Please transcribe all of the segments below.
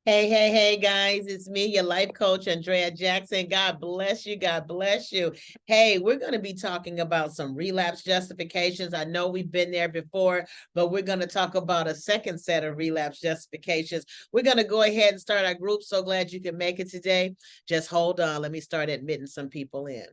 Hey, guys, it's me, your life coach, Andrea Jackson. God bless you. God bless you. Hey, we're going to be talking about some relapse justifications. I know we've been there before, but we're going to talk about a second set of relapse justifications. We're going to go ahead and start our group. So glad you can make it today. Just hold on. Let me start admitting some people in.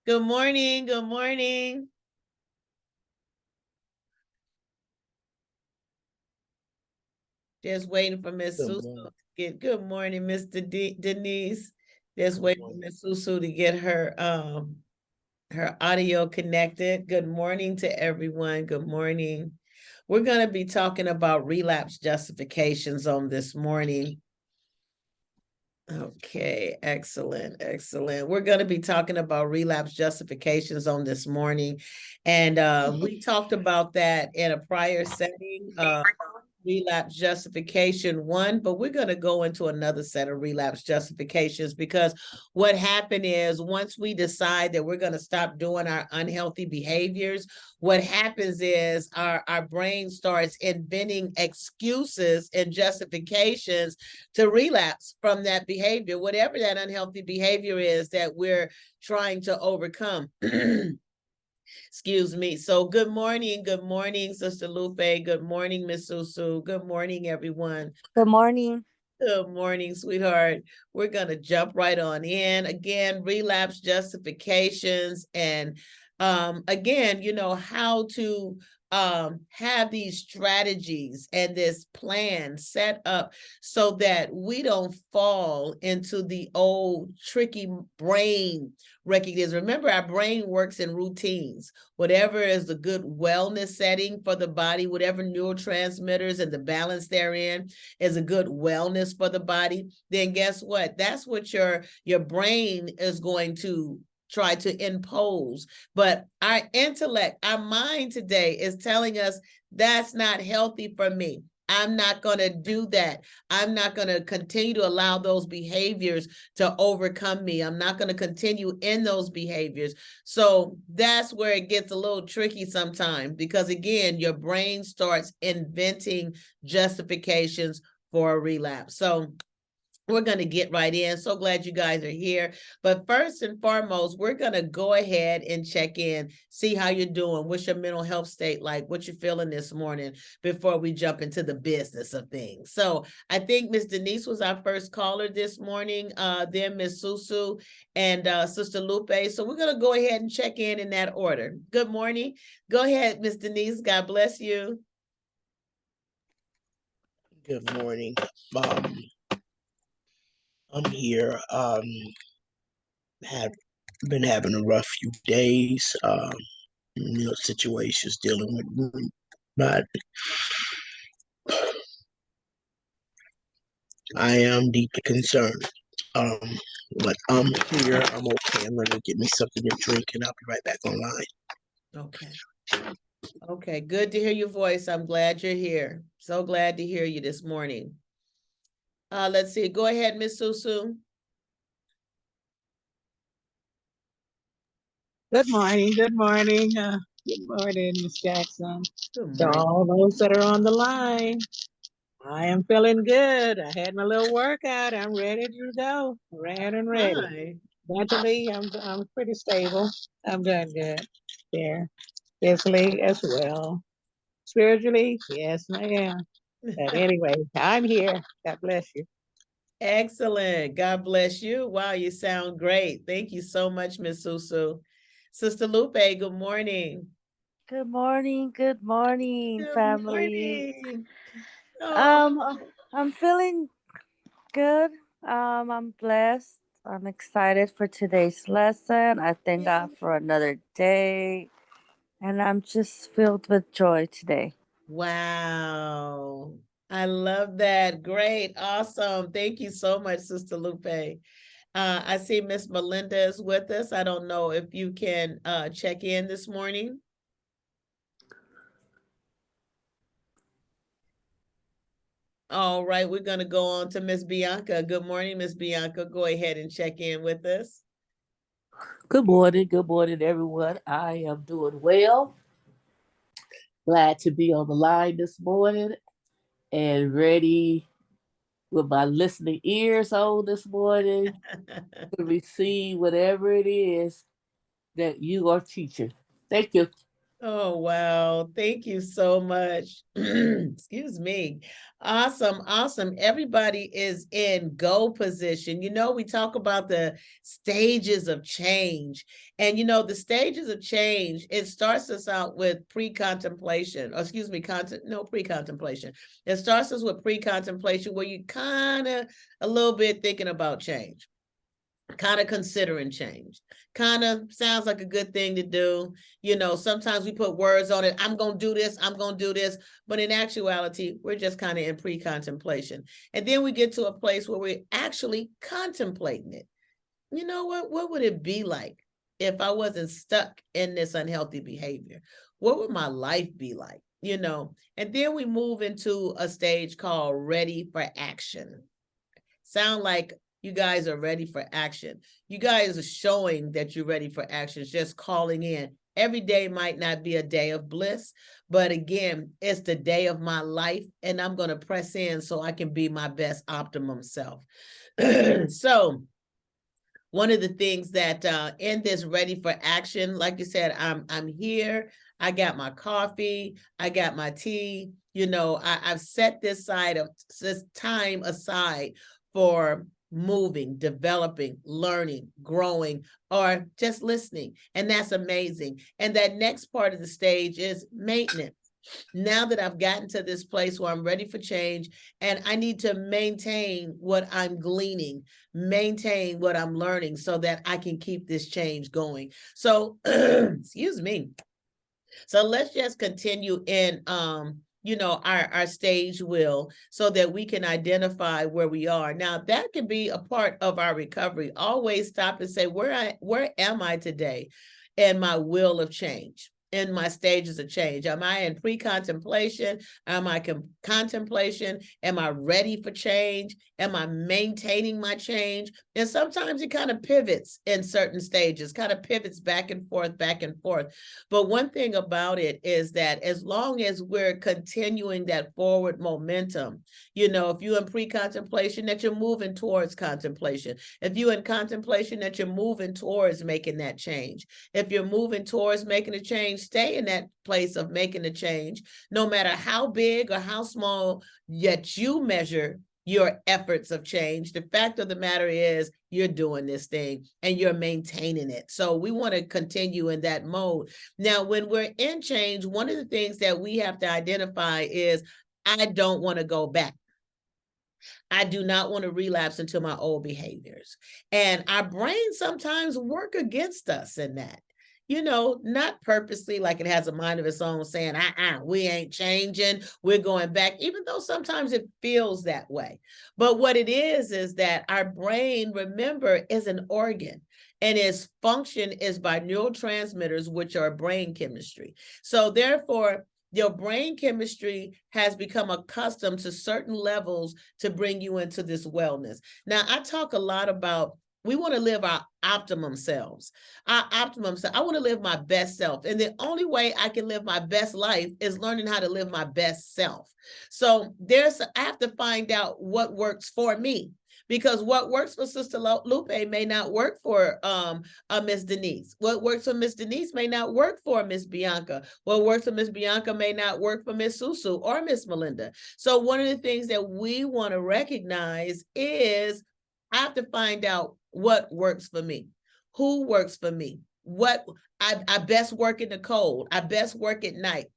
Good morning. Good morning. Just waiting for Miss Susu to get. Good morning, Mr. Denise. Just waiting for Miss Susu to get her audio connected. Good morning to everyone. Good morning. We're going to be talking about relapse justifications on this morning. Okay, excellent. We're going to be talking about relapse justifications on this morning. And we talked about that in a prior setting, relapse justification 1, but we're going to go into another set of relapse justifications, because what happened is once we decide that we're going to stop doing our unhealthy behaviors, what happens is our brain starts inventing excuses and justifications to relapse from that behavior, whatever that unhealthy behavior is that we're trying to overcome. Excuse me. So good morning, Sister Lupe. Good morning, Miss Susu. Good morning, everyone. Good morning. Good morning, sweetheart. We're going to jump right on in. Again, relapse justifications. And again, how to have these strategies and this plan set up so that we don't fall into the old tricky brain recognition. Remember, our brain works in routines. Whatever is the good wellness setting for the body, whatever neurotransmitters and the balance therein is a good wellness for the body, then guess what? That's what your brain is going to try to impose. But our intellect, our mind today is telling us that's not healthy for me. I'm not going to do that. I'm not going to continue to allow those behaviors to overcome me. I'm not going to continue in those behaviors. So that's where it gets a little tricky sometimes, because again, your brain starts inventing justifications for a relapse. So we're going to get right in. So glad you guys are here. But first and foremost, we're going to go ahead and check in, see how you're doing. What's your mental health state like? What you feeling this morning before we jump into the business of things. So I think Miss Denise was our first caller this morning, then Miss Susu and Sister Lupe. So we're going to go ahead and check in that order. Good morning. Go ahead, Miss Denise. God bless you. Good morning. I'm here. Have been having a rough few days. Situations dealing with, but I am deeply concerned. But I'm here. I'm okay. I'm gonna get me something to drink, and I'll be right back online. Okay. Good to hear your voice. I'm glad you're here. So glad to hear you this morning. Let's see. Go ahead, Miss Susu. Good morning. Good morning. Good morning, Miss Jackson. To all those that are on the line, I am feeling good. I had my little workout. I'm ready to go. Ran and ready. Hi. Mentally, I'm pretty stable. I'm doing good there. Physically as well. Spiritually, yes, I am. But anyway, I'm here. God bless you. Excellent. God bless you. Wow, you sound great. Thank you so much, Miss Susu. Sister Lupe, good morning. Good morning. Good morning, Good family. morning. Oh. I'm feeling good. I'm blessed. I'm excited for today's lesson. I thank God for another day. And I'm just filled with joy today. Wow. I love that. Great. Awesome. Thank you so much, Sister Lupe. I see Miss Melinda is with us. I don't know if you can check in this morning. All right, we're going to go on to Miss Bianca. Good morning, Miss Bianca. Go ahead and check in with us. Good morning, everyone. I am doing well. Glad to be on the line this morning and ready with my listening ears on this morning to receive whatever it is that you are teaching. Thank you. Oh, wow. Thank you so much. Excuse me. Awesome. Awesome. Everybody is in go position. You know, we talk about the stages of change. And, you know, the stages of change, it starts us out with pre-contemplation, or excuse me, pre-contemplation. It starts us with pre-contemplation where you kind of a little bit thinking about change, kind of considering change. Kind of sounds like a good thing to do. You know, sometimes we put words on it. I'm going to do this. I'm going to do this. But in actuality, we're just kind of in pre-contemplation. And then we get to a place where we're actually contemplating it. You know what would it be like if I wasn't stuck in this unhealthy behavior? What would my life be like? You know, and then we move into a stage called ready for action. Sound like you guys are ready for action. You guys are showing that you're ready for action. It's just calling in. Every day might not be a day of bliss, but again, it's the day of my life, and I'm going to press in so I can be my best optimum self. So one of the things that in this ready for action, like you said, I'm here. I got my coffee. I got my tea. You know, I've set this time aside for moving, developing, learning, growing, or just listening. And that's amazing. And that next part of the stage is maintenance. Now that I've gotten to this place where I'm ready for change and I need to maintain what I'm gleaning, maintain what I'm learning so that I can keep this change going. So, excuse me. So let's just continue in you know, our stage wheel so that we can identify where we are. Now, that can be a part of our recovery. Always stop and say, where am I today in my wheel of change? In my stages of change? Am I in pre-contemplation? Am I contemplation? Am I ready for change? Am I maintaining my change? And sometimes it kind of pivots in certain stages, kind of pivots back and forth, back and forth. But one thing about it is that as long as we're continuing that forward momentum, you know, if you're in pre-contemplation, that you're moving towards contemplation. If you're in contemplation, that you're moving towards making that change. If you're moving towards making a change, stay in that place of making a change, no matter how big or how small yet you measure your efforts of change. The fact of the matter is you're doing this thing and you're maintaining it. So we want to continue in that mode. Now, when we're in change, one of the things that we have to identify is I don't want to go back. I do not want to relapse into my old behaviors. And our brain sometimes work against us in that. You know, not purposely, like it has a mind of its own saying, we ain't changing, we're going back, even though sometimes it feels that way. But what it is that our brain, remember, is an organ. And its function is by neurotransmitters, which are brain chemistry. So therefore, your brain chemistry has become accustomed to certain levels to bring you into this wellness. Now, I talk a lot about we want to live our optimum selves. Our optimum self. I want to live my best self. And the only way I can live my best life is learning how to live my best self. So I have to find out what works for me. Because what works for Sister Lupe may not work for Miss Denise. What works for Miss Denise may not work for Miss Bianca. What works for Miss Bianca may not work for Miss Susu or Miss Melinda. So one of the things that we want to recognize is I have to find out what works for me, who works for me, what I best work in the cold, I best work at night.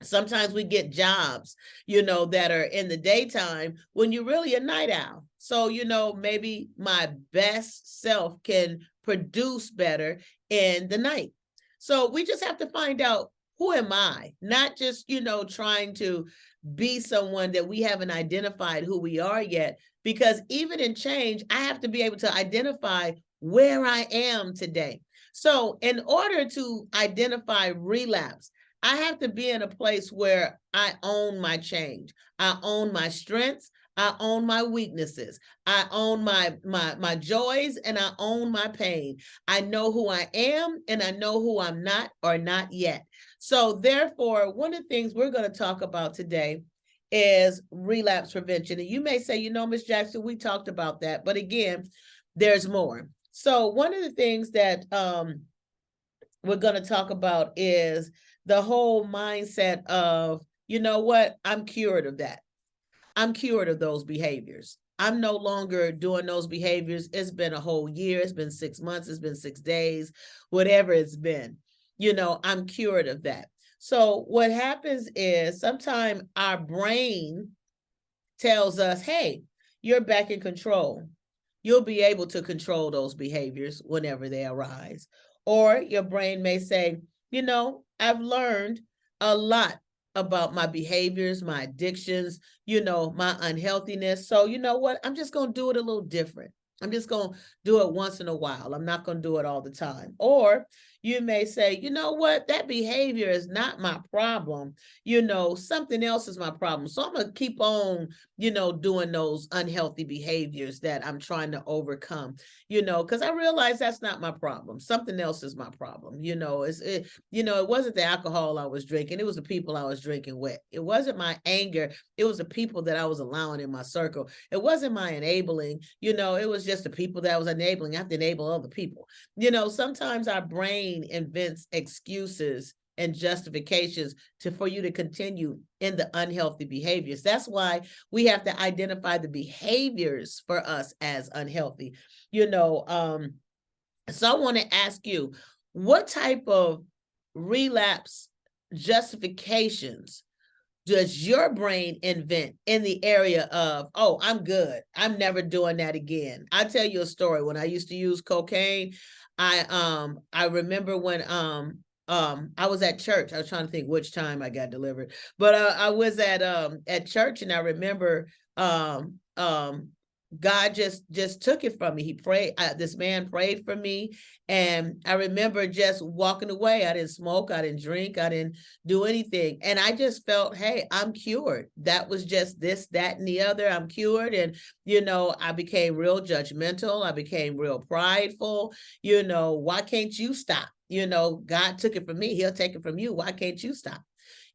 Sometimes we get jobs, you know, that are in the daytime when you're really a night owl. So, you know, maybe my best self can produce better in the night. So we just have to find out who am I? Not just, trying to be someone that we haven't identified who we are yet, because even in change, I have to be able to identify where I am today. So in order to identify relapse, I have to be in a place where I own my change. I own my strengths. I own my weaknesses. I own my joys, and I own my pain. I know who I am, and I know who I'm not, or not yet. So therefore, one of the things we're going to talk about today is relapse prevention. And you may say, Ms. Jackson, we talked about that. But again, there's more. So one of the things that we're going to talk about is the whole mindset of, you know what, I'm cured of that. I'm cured of those behaviors. I'm no longer doing those behaviors. It's been a whole year. It's been 6 months. It's been 6 days, whatever it's been. I'm cured of that. So what happens is sometimes our brain tells us, hey, you're back in control. You'll be able to control those behaviors whenever they arise. Or your brain may say, I've learned a lot about my behaviors, my addictions, my unhealthiness. So you know what? I'm just going to do it a little different. I'm just going to do it once in a while. I'm not going to do it all the time. Or you may say, you know what? That behavior is not my problem. Something else is my problem. So I'm going to keep on, doing those unhealthy behaviors that I'm trying to overcome, because I realize that's not my problem. Something else is my problem. It wasn't the alcohol I was drinking. It was the people I was drinking with. It wasn't my anger. It was the people that I was allowing in my circle. It wasn't my enabling, it was just the people that I was enabling. I have to enable other people. Sometimes our brain invents excuses and justifications for you to continue in the unhealthy behaviors. That's why we have to identify the behaviors for us as unhealthy. So I want to ask you, what type of relapse justifications does your brain invent in the area of, oh, I'm good, I'm never doing that again? I'll tell you a story. When I used to use cocaine, I remember when I was at church. I was trying to think which time I got delivered, but I was at church, and I remember God just took it from me. He prayed. This man prayed for me, and I remember just walking away. I didn't smoke. I didn't drink. I didn't do anything, and I just felt, hey, I'm cured. That was just this, that, and the other. I'm cured, and I became real judgmental. I became real prideful. Why can't you stop? God took it from me. He'll take it from you. Why can't you stop?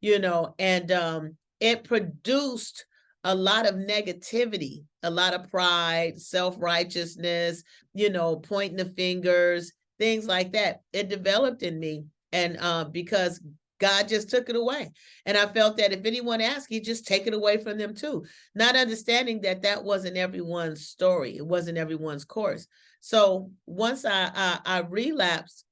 And it produced a lot of negativity, a lot of pride, self-righteousness, pointing the fingers, things like that. It developed in me, and because God just took it away. And I felt that if anyone asked, he'd just take it away from them too, not understanding that that wasn't everyone's story. It wasn't everyone's course. So once I relapsed,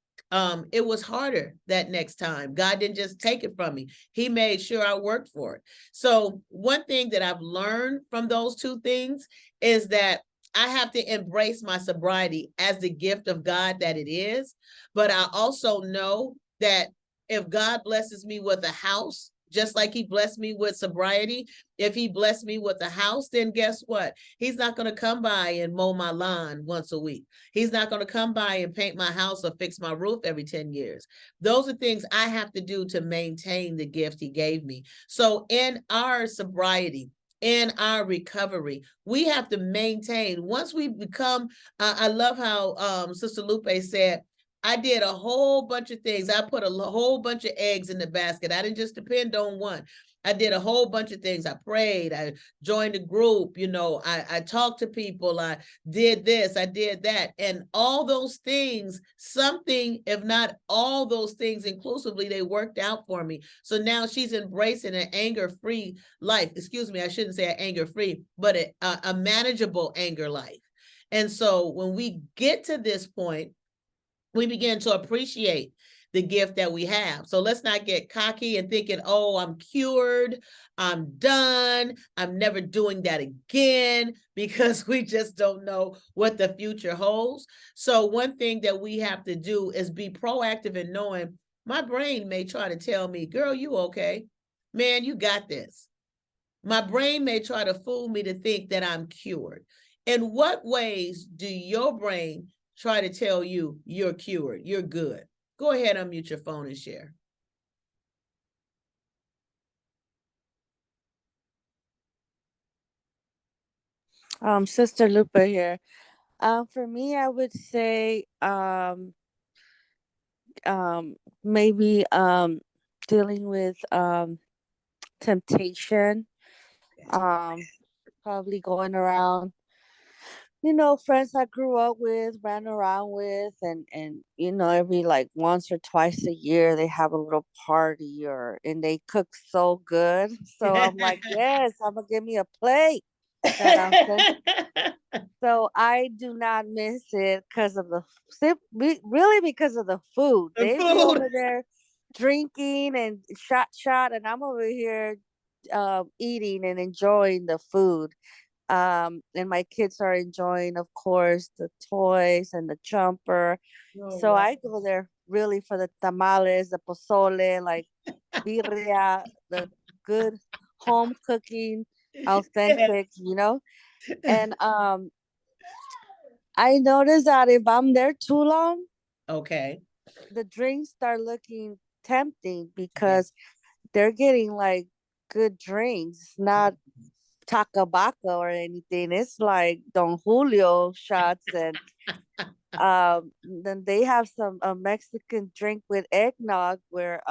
it was harder that next time. God didn't just take it from me. He made sure I worked for it. So one thing that I've learned from those two things is that I have to embrace my sobriety as the gift of God that it is. But I also know that if God blesses me with a house, just like he blessed me with sobriety, if he blessed me with a house, then guess what? He's not going to come by and mow my lawn once a week. He's not going to come by and paint my house or fix my roof every 10 years. Those are things I have to do to maintain the gift he gave me. So in our sobriety, in our recovery, we have to maintain. Once we become, I love how Sister Lupe said, I did a whole bunch of things. I put a whole bunch of eggs in the basket. I didn't just depend on one. I did a whole bunch of things. I prayed. I joined a group. I talked to people. I did this. I did that. And all those things, something, if not all those things inclusively, they worked out for me. So now she's embracing an anger-free life. Excuse me, I shouldn't say anger-free, but a manageable anger life. And so when we get to this point, we begin to appreciate the gift that we have. So let's not get cocky and thinking, oh, I'm cured, I'm done, I'm never doing that again, because we just don't know what the future holds. So one thing that we have to do is be proactive in knowing my brain may try to tell me, girl, you okay? Man, you got this. My brain may try to fool me to think that I'm cured. In what ways do your brain try to tell you you're cured, you're good? Go ahead, unmute your phone and share. Sister Lupa here. For me, I would say maybe dealing with temptation. Probably going around, friends I grew up with, ran around with, and every like once or twice a year they have a little party and they cook so good. So I'm like, yes, I'm gonna give me a plate that I'm so I do not miss it because of really because of the food. The They be food. over there drinking and shot, and I'm over here eating and enjoying the food. And my kids are enjoying, of course, the toys and the jumper. Oh, So wow. I go there really for the tamales, the pozole, like birria, the good home cooking, authentic, And I notice that if I'm there too long, Okay. the drinks start looking tempting because they're getting like good drinks, not tacabaca or anything. It's like Don Julio shots, and then they have some Mexican drink with eggnog where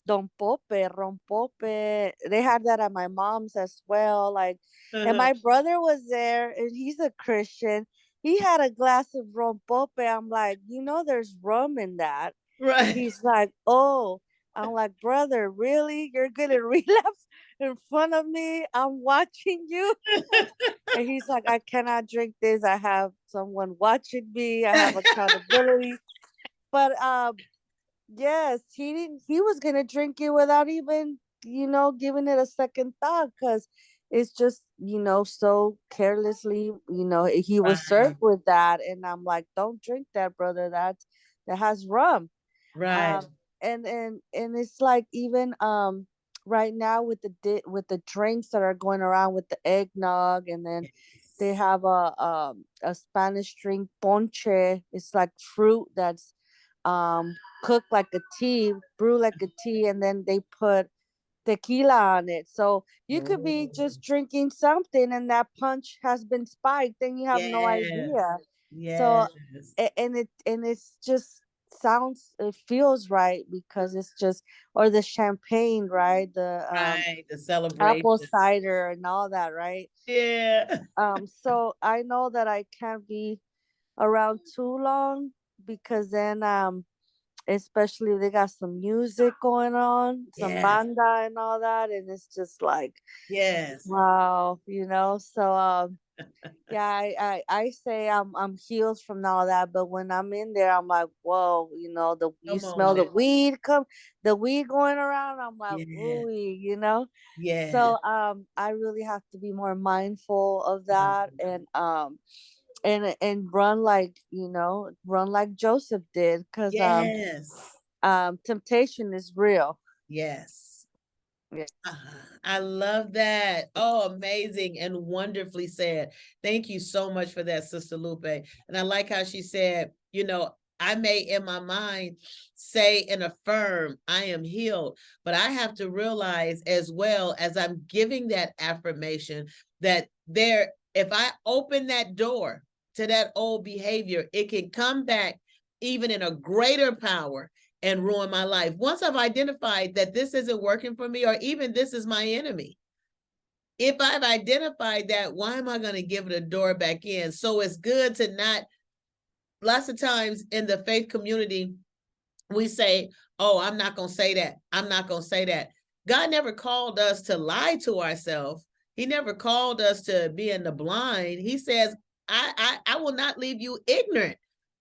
Don Pope, Ron Pope. They had that at my mom's as well. Like, and my brother was there, and he's a Christian. He had a glass of Ron Pope. I'm like, there's rum in that. Right. He's like, oh. I'm like, brother, really? You're gonna relapse in front of me? I'm watching you. And he's like, I cannot drink this. I have someone watching me. I have accountability. But yes, he was gonna drink it without even, giving it a second thought, because it's just, so carelessly, he was served with that. And I'm like, don't drink that, brother. That has rum. Right. And it's like, even right now with the drinks that are going around with the eggnog, and then they have a Spanish drink, ponche. It's like fruit that's cooked like a tea, brewed like a tea, and then they put tequila on it. So you could be just drinking something and that punch has been spiked and you have no idea. So it's just it feels right, because it's just, or the champagne, right? The celebration. Apple cider and all that, right? Yeah. So I know that I can't be around too long, because then especially they got some music going on, some banda and all that, and it's just like, wow, so yeah, I say I'm healed from all that, but when I'm in there, I'm like, whoa, you smell the weed going around. I'm like, ooh, so I really have to be more mindful of that, and run like Joseph did, because temptation is real. Yes. Yeah. I love that. Oh, amazing and wonderfully said. Thank you so much for that, Sister Lupe. And I like how she said, I may in my mind say and affirm I am healed, but I have to realize as well as I'm giving that affirmation that if I open that door to that old behavior, it can come back even in a greater power and ruin my life. Once I've identified that this isn't working for me, or even this is my enemy, if I've identified that, why am I going to give it a door back in? So it's good to not, lots of times in the faith community, we say, oh, I'm not going to say that. I'm not going to say that. God never called us to lie to ourselves. He never called us to be in the blind. He says, I will not leave you ignorant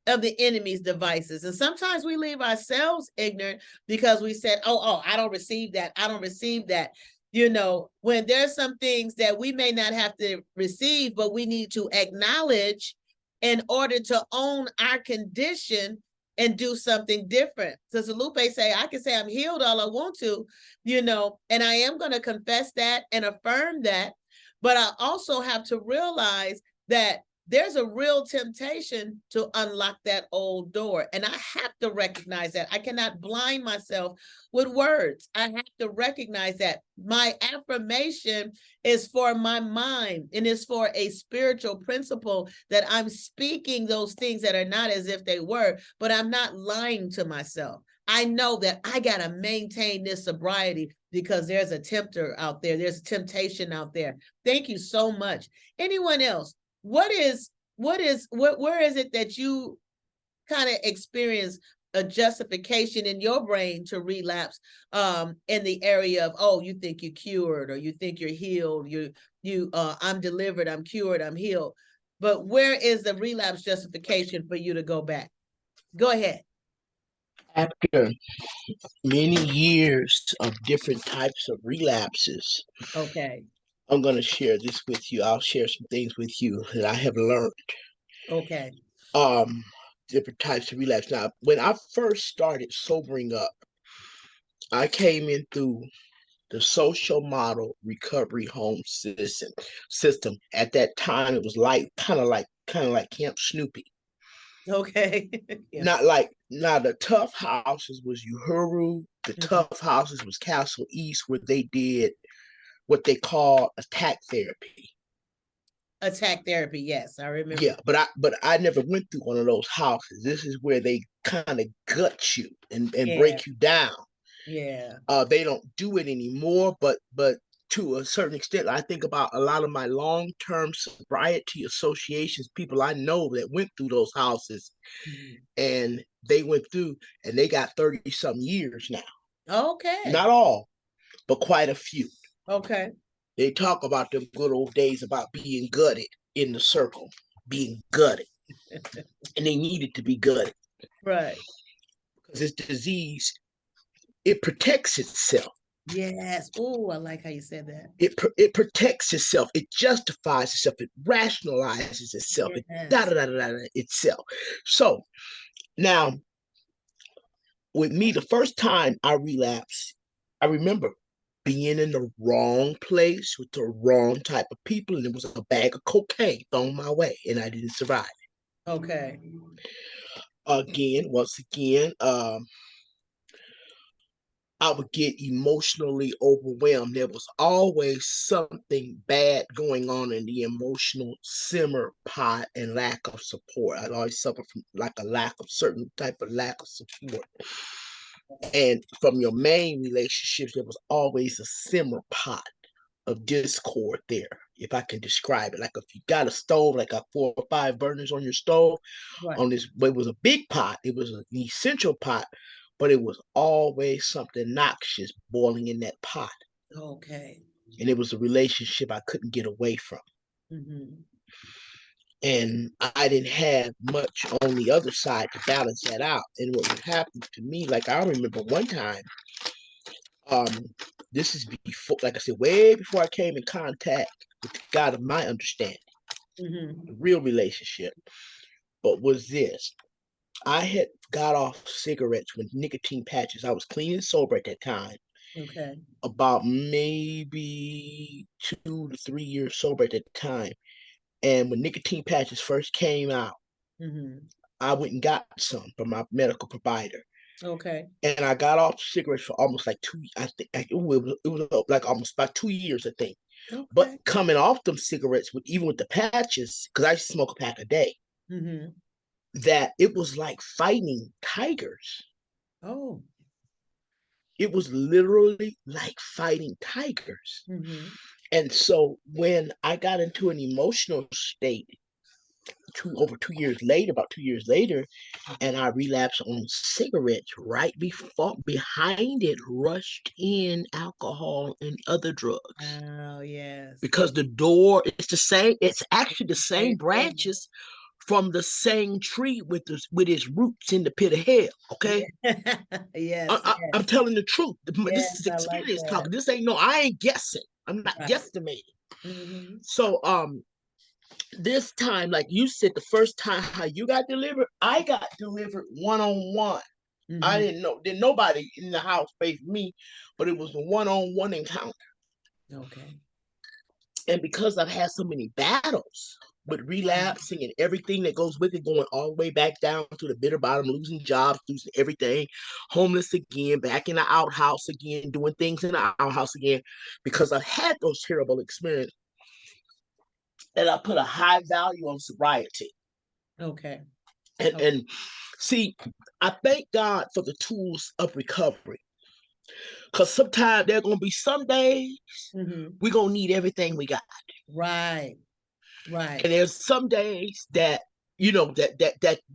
of the enemy's devices. And sometimes we leave ourselves ignorant because we said, oh, I don't receive that. I don't receive that. When there's some things that we may not have to receive, but we need to acknowledge in order to own our condition and do something different. So Lupe say, I can say I'm healed all I want to, and I am going to confess that and affirm that. But I also have to realize that there's a real temptation to unlock that old door. And I have to recognize that. I cannot blind myself with words. I have to recognize that my affirmation is for my mind and is for a spiritual principle, that I'm speaking those things that are not as if they were, but I'm not lying to myself. I know that I got to maintain this sobriety because there's a tempter out there. There's a temptation out there. Thank you so much. Anyone else? Where is it that you kind of experience a justification in your brain to relapse in the area of, oh, you think you're cured, or you think you're healed, I'm delivered, I'm cured, I'm healed. But where is the relapse justification for you to go back? Go ahead. After many years of different types of relapses, okay, I'm going to share this with you. I'll share some things with you that I have learned. Okay. Different types of relapse. Now, when I first started sobering up, I came in through the social model recovery home system. At that time, it was kind of like Camp Snoopy. Okay. Yes. Not the tough houses was Uhuru. The tough houses was Castle East, where they did what they call attack therapy. Attack therapy, yes, I remember. Yeah, but I never went through one of those houses. This is where they kind of gut you and break you down. Yeah. They don't do it anymore, but to a certain extent, I think about a lot of my long-term sobriety associations, people I know that went through those houses, and they went through, and they got 30-some years now. Okay. Not all, but quite a few. Okay. They talk about them good old days about being gutted in the circle, being gutted. And they needed to be gutted. Right. Because this disease, it protects itself. Yes. Oh, I like how you said that. It protects itself. It justifies itself. It rationalizes itself. Yes. It itself. So now, with me, the first time I relapsed, I remember being in the wrong place with the wrong type of people, and it was a bag of cocaine thrown my way, and I didn't survive. Okay. Once again, I would get emotionally overwhelmed. There was always something bad going on in the emotional simmer pot and lack of support. I'd always suffer from lack of support. And from your main relationships, there was always a simmer pot of discord there, if I can describe it. Like if you got a stove, like got 4 or 5 burners on your stove, right. on this, but it was a big pot. It was an essential pot, but it was always something noxious boiling in that pot. Okay. And it was a relationship I couldn't get away from. And I didn't have much on the other side to balance that out. And what would happen to me, like I remember one time, this is before, like I said, way before I came in contact with the God of my understanding, the real relationship. But was this, I had got off cigarettes with nicotine patches. I was clean and sober at that time. Okay. About maybe 2 to 3 years sober at that time. And when nicotine patches first came out, I went and got some from my medical provider. Okay. And I got off cigarettes for almost like 2, I think it was like almost about 2 years, I think. Okay. But coming off them cigarettes, even with the patches, because I used to smoke a pack a day, that it was like fighting tigers. Oh. It was literally like fighting tigers. And so when I got into an emotional state about 2 years later, and I relapsed on cigarettes, right behind it rushed in alcohol and other drugs. Oh, yes. Because the door is the same, it's actually the same branches from the same tree with its roots in the pit of hell. Okay. Yes. I'm telling the truth. This is experience talking. This ain't I ain't guessing. I'm not guesstimating. So This time, like you said, the first time how you got delivered, I got delivered one-on-one. I didn't know, didn't nobody in the house faced me, but it was a one-on-one encounter. Okay. And because I've had so many battles with relapsing and everything that goes with it, going all the way back down to the bitter bottom, losing jobs, losing everything, homeless again, back in the outhouse again, doing things in the outhouse again, because I've had those terrible experiences, and I put a high value on sobriety. Okay. And see, I thank God for the tools of recovery. Because sometimes there are going to be some days we're going to need everything we got. Right. Right. And there's some days that, you know, that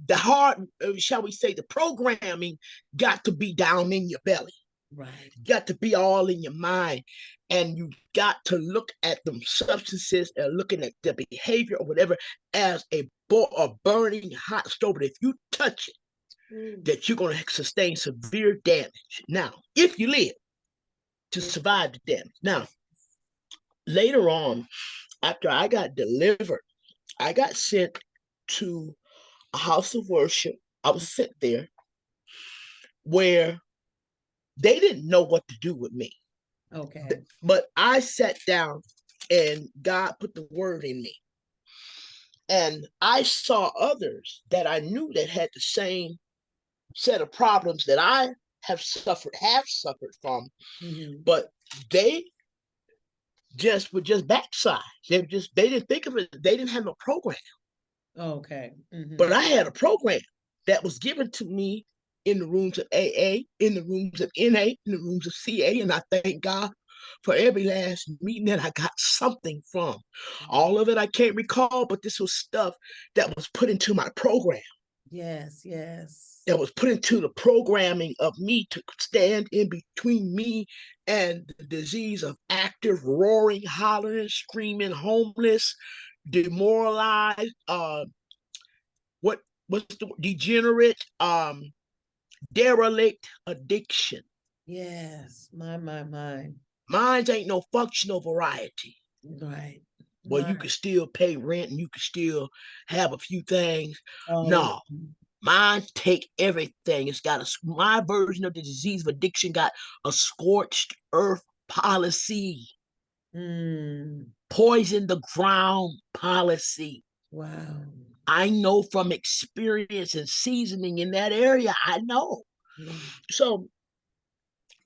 the hard, shall we say, the programming got to be down in your belly. Right. Got to be all in your mind. And you got to look at them substances and looking at the behavior or whatever as a burning hot stove. If you touch it, that you're going to sustain severe damage. Now, if you live to survive the damage. Now, later on, after I got delivered, I got sent to a house of worship. I was sent there where they didn't know what to do with me. Okay. But I sat down and God put the word in me. And I saw others that I knew that had the same set of problems that I have suffered from, but they would just backslide. They didn't think of it. They didn't have no program. Okay. But I had a program that was given to me in the rooms of AA, in the rooms of NA, in the rooms of CA, and I thank God for every last meeting that I got something from. All of it I can't recall, but this was stuff that was put into my program. Yes, yes. That was put into the programming of me to stand in between me and the disease of active, roaring, hollering, screaming, homeless, demoralized, what's the degenerate, derelict addiction. Yes, my. Mine ain't no functional variety. Right. Well, you can still pay rent and you can still have a few things. Oh. No, mine take everything. It's got my version of the disease of addiction got a scorched earth policy. Poison the ground policy. Wow. I know from experience and seasoning in that area. I know. Yeah. So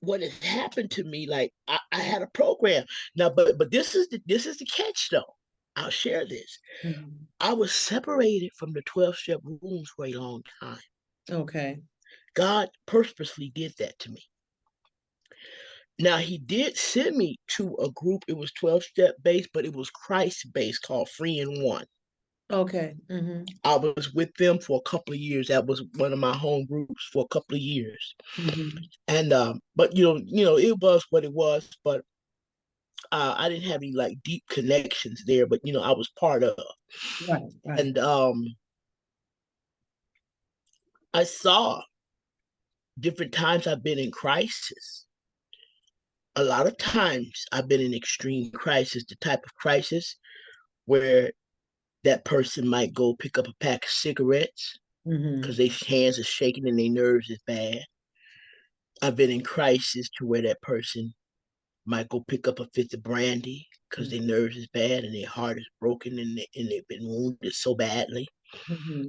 what has happened to me, like I had a program now, but this is the catch though. I'll share this. I was separated from the 12-step rooms for a long time. Okay. God purposely did that to me. Now he did send me to a group. It was 12-step based, but it was Christ based, called Free in One. Okay. I was with them for a couple of years. That was one of my home groups for a couple of years. And but you know, it was what it was. But I didn't have any like deep connections there. But you know, I was part of. Right. And I saw different times I've been in crisis. A lot of times I've been in extreme crisis, the type of crisis where that person might go pick up a pack of cigarettes because their hands are shaking and their nerves is bad. I've been in crisis to where that person might go pick up a fifth of brandy because their nerves is bad and their heart is broken and they've been wounded so badly.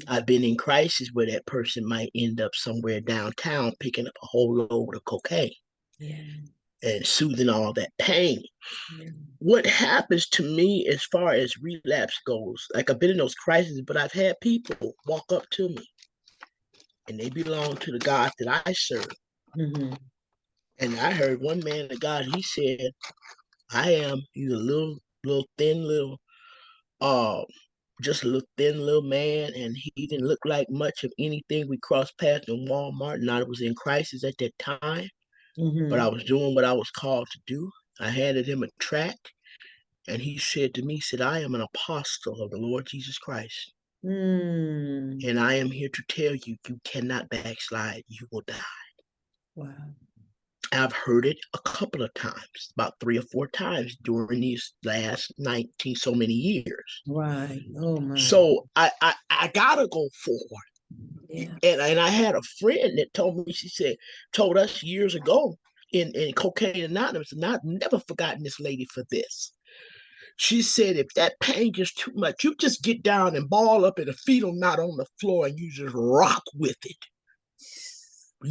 I've been in crisis where that person might end up somewhere downtown picking up a whole load of cocaine. Yeah. And soothing all that pain. What happens to me as far as relapse goes, like I've been in those crises, but I've had people walk up to me and they belong to the God that I serve. And I heard one man of God, he said, he's a little thin, just a little thin little man, and he didn't look like much of anything. We crossed paths in Walmart, and I was in crisis at that time. But I was doing what I was called to do. I handed him a tract, and he said to me, he said, I am an apostle of the Lord Jesus Christ. And I am here to tell you, you cannot backslide. You will die. Wow. I've heard it a couple of times, about 3 or 4 times during these last 19 so many years. Right. Oh my. So I gotta go forward. Yeah. And I had a friend that told me, told us years ago in Cocaine Anonymous, and I've never forgotten this lady for this. She said, if that pain is too much, you just get down and ball up in a fetal knot on the floor and you just rock with it.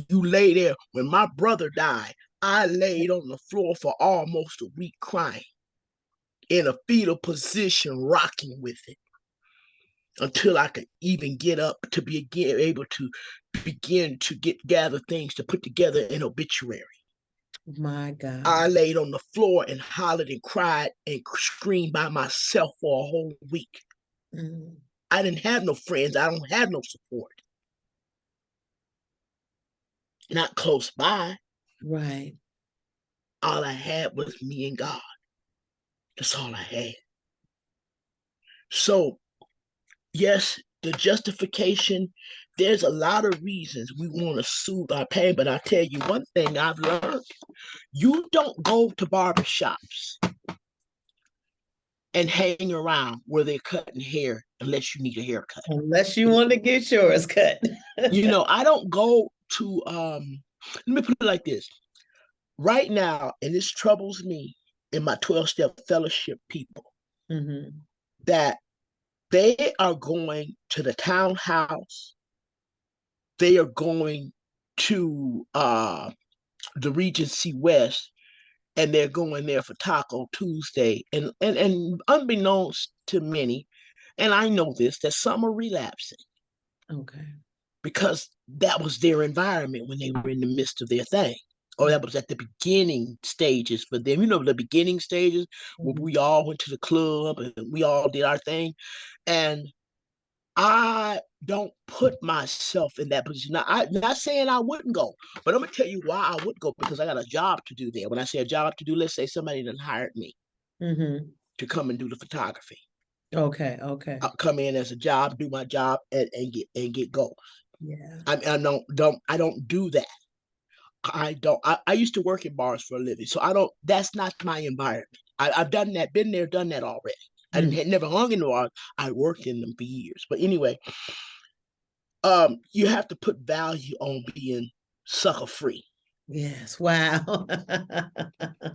You lay there. When my brother died, I laid on the floor for almost a week crying in a fetal position, rocking with it until I could even get up to be able to begin to gather things to put together an obituary. My God. I laid on the floor and hollered and cried and screamed by myself for a whole week. Mm. I didn't have no friends. I don't have no support. Not close by. Right. All I had was me and God. That's all I had. So, yes, the justification, there's a lot of reasons we want to soothe our pain, but I tell you one thing I've learned. You don't go to barbershops and hang around where they're cutting hair unless you need a haircut. Unless you want to get yours cut. I don't go to, let me put it like this. Right now, and this troubles me in my 12-step fellowship people, that they are going to the townhouse. They are going to the Regency West, and they're going there for Taco Tuesday. And unbeknownst to many, and I know this, that some are relapsing. Okay. Because that was their environment when they were in the midst of their thing. Or that was at the beginning stages for them. The beginning stages where we all went to the club and we all did our thing. And I don't put myself in that position. Now, I'm not saying I wouldn't go, but I'm going to tell you why I would go, because I got a job to do there. When I say a job to do, let's say somebody done hired me to come and do the photography. Okay. I'll come in as a job, do my job, and get goals. Yeah. I don't do that. I used to work in bars for a living, so that's not my environment. I've done that, been there, done that already. I never hung in the bars. I worked in them for years. But anyway, you have to put value on being sucker free. Yes. Wow.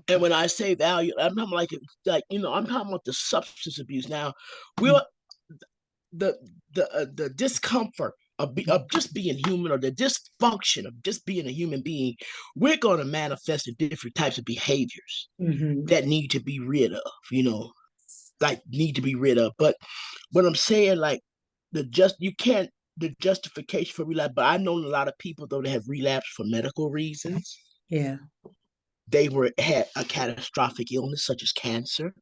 And when I say value, I'm talking I'm talking about the substance abuse. Now, the discomfort of just being human, or the dysfunction of just being a human being, we're going to manifest in different types of behaviors that need to be rid of, need to be rid of. But what I'm saying, the justification for relapse, but I know a lot of people, though, that have relapsed for medical reasons. Yeah. They had a catastrophic illness such as cancer.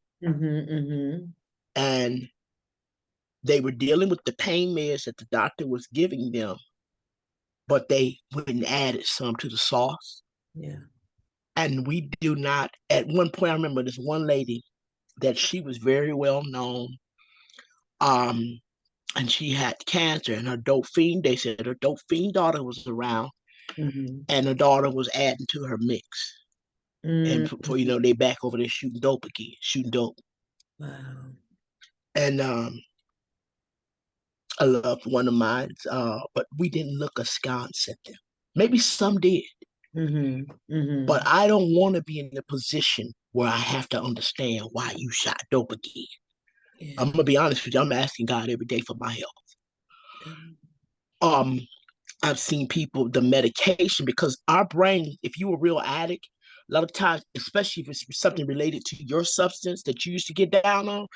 And they were dealing with the pain meds that the doctor was giving them, but they went and added some to the sauce. Yeah. And we do not, at one point, I remember this one lady that she was very well known. And she had cancer, and they said her dope fiend daughter was around, and her daughter was adding to her mix. And before they back over there shooting dope again, shooting dope. Wow. And I loved one of mine, but we didn't look askance at them. Maybe some did. But I don't want to be in a position where I have to understand why you shot dope again. Yeah. I'm gonna be honest with you. I'm asking God every day for my health. Yeah. I've seen people, the medication, because our brain, if you're a real addict, a lot of times, especially if it's something related to your substance that you used to get down on,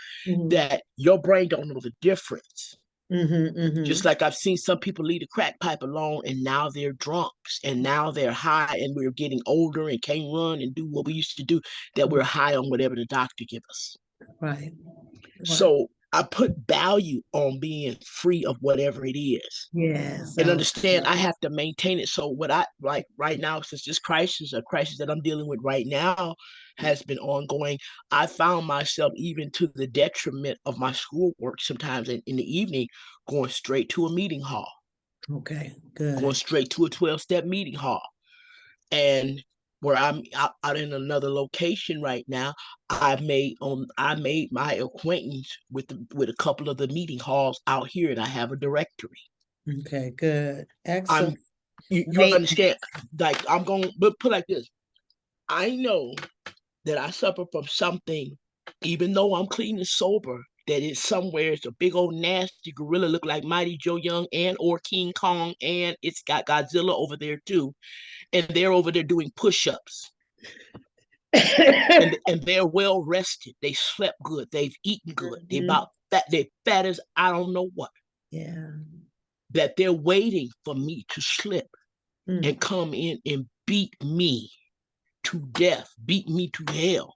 that your brain don't know the difference. Just like I've seen some people leave the crack pipe alone, and now they're drunks, and now they're high, and we're getting older and can't run and do what we used to do, that we're high on whatever the doctor gives us. Right. So I put value on being free of whatever it is. Yes. And understand I have to maintain it. So what I like right now, since this crisis, a crisis that I'm dealing with right now, has been ongoing, I found myself, even to the detriment of my schoolwork, sometimes in the evening, going straight to a meeting hall. Okay, good. Going straight to a 12-step meeting hall. And where I'm out in another location right now. I made my acquaintance with a couple of the meeting halls out here, and I have a directory. Okay, good. Excellent. You understand? Like, I'm going to put like this. I know that I suffer from something, even though I'm clean and sober, that is somewhere it's a big old nasty gorilla look like Mighty Joe Young and or King Kong, and it's got Godzilla over there too. And they're over there doing push-ups. and they're well rested. They slept good. They've eaten good. They're fat as I don't know what. Yeah. That they're waiting for me to slip and come in and beat me to death, beat me to hell.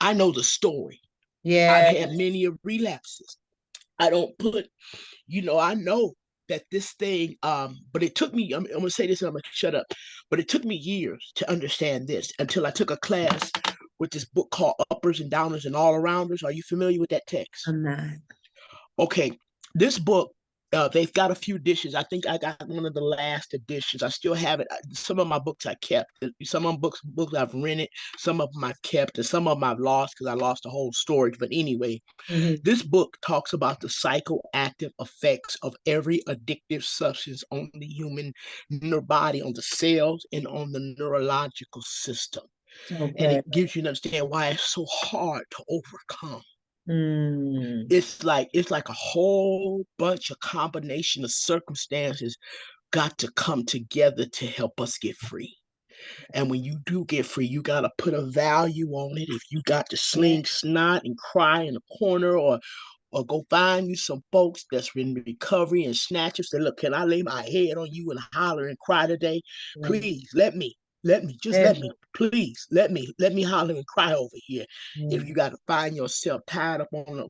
I know the story. Yeah. I've had many relapses. I don't put, I know that this thing, but it took me, I'm gonna say this and I'm gonna shut up, but it took me years to understand this until I took a class with this book called Uppers and Downers and All Arounders. Are you familiar with that text? I'm not. Okay, this book, they've got a few editions. I think I got one of the last editions. I still have it. Some of my books I kept. Some of them books I've rented. Some of them I've kept, and some of them I've lost because I lost the whole storage. But anyway, this book talks about the psychoactive effects of every addictive substance on the human body, on the cells, and on the neurological system. Okay. And it gives you to understand why it's so hard to overcome. It's like a whole bunch of combination of circumstances got to come together to help us get free. And when you do get free, you got to put a value on it. If you got to sling snot and cry in a corner, or go find you some folks that's in recovery and snatch you, say, look, can I lay my head on you and holler and cry today? Please let me, please let me holler and cry over here. If you got to find yourself tied up on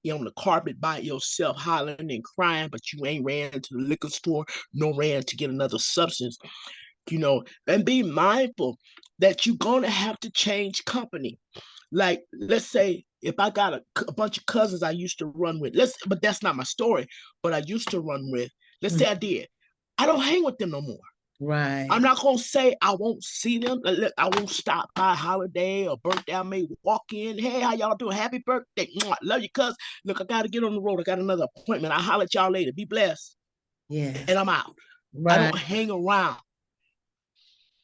the carpet by yourself, hollering and crying, but you ain't ran to the liquor store, no ran to get another substance, and be mindful that you're going to have to change company. Like, let's say if I got a bunch of cousins I used to run with, but that's not my story, but I used to run with, let's say I did. I don't hang with them no more. Right. I'm not going to say I won't see them. I won't stop by holiday or birthday. I may walk in. Hey, how y'all doing? Happy birthday. Love you, cuz. Look, I got to get on the road. I got another appointment. I'll holler at y'all later. Be blessed. Yeah. And I'm out. Right. I don't hang around.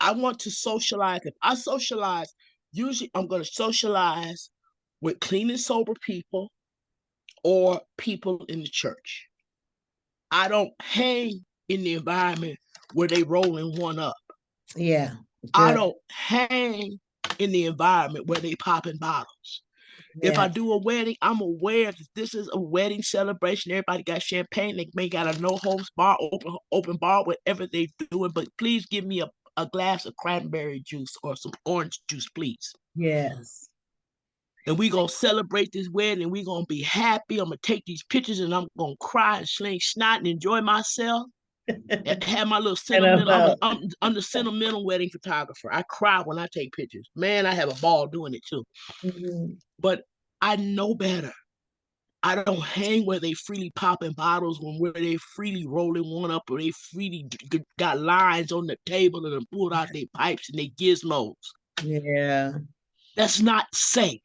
I want to socialize. If I socialize, usually I'm going to socialize with clean and sober people or people in the church. I don't hang in the environment where they rolling one up. Yeah. Good. I don't hang in the environment where they popping bottles. Yeah. If I do a wedding, I'm aware that this is a wedding celebration. Everybody got champagne. They may got a no-holds bar, open bar, whatever they doing. But please give me a glass of cranberry juice or some orange juice, please. Yes. And we're going to celebrate this wedding, and we're going to be happy. I'm going to take these pictures, and I'm going to cry and sling snot and enjoy myself. And have my little sentimental, I'm the sentimental wedding photographer. I cry when I take pictures. Man, I have a ball doing it too. But I know better. I don't hang where they freely popping bottles, where they freely rolling one up, or they freely got lines on the table and pulled out their pipes and their gizmos. Yeah. That's not safe.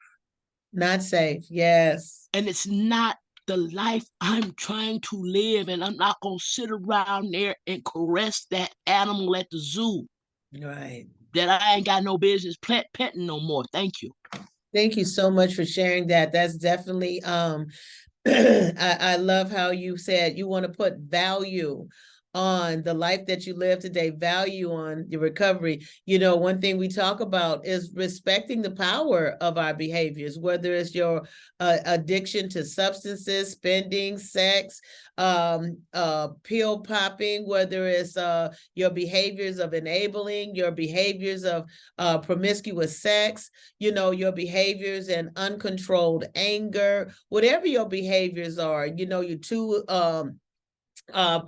Not safe, yes. And it's not the life I'm trying to live, and I'm not going to sit around there and caress that animal at the zoo. Right. That I ain't got no business petting no more. Thank you. Thank you so much for sharing that. That's definitely, I love how you said you want to put value on the life that you live today, value on your recovery. One thing we talk about is respecting the power of our behaviors, whether it's your addiction to substances, spending, sex, pill popping, whether it's your behaviors of enabling, your behaviors of promiscuous sex, your behaviors and uncontrolled anger, whatever your behaviors are, you're too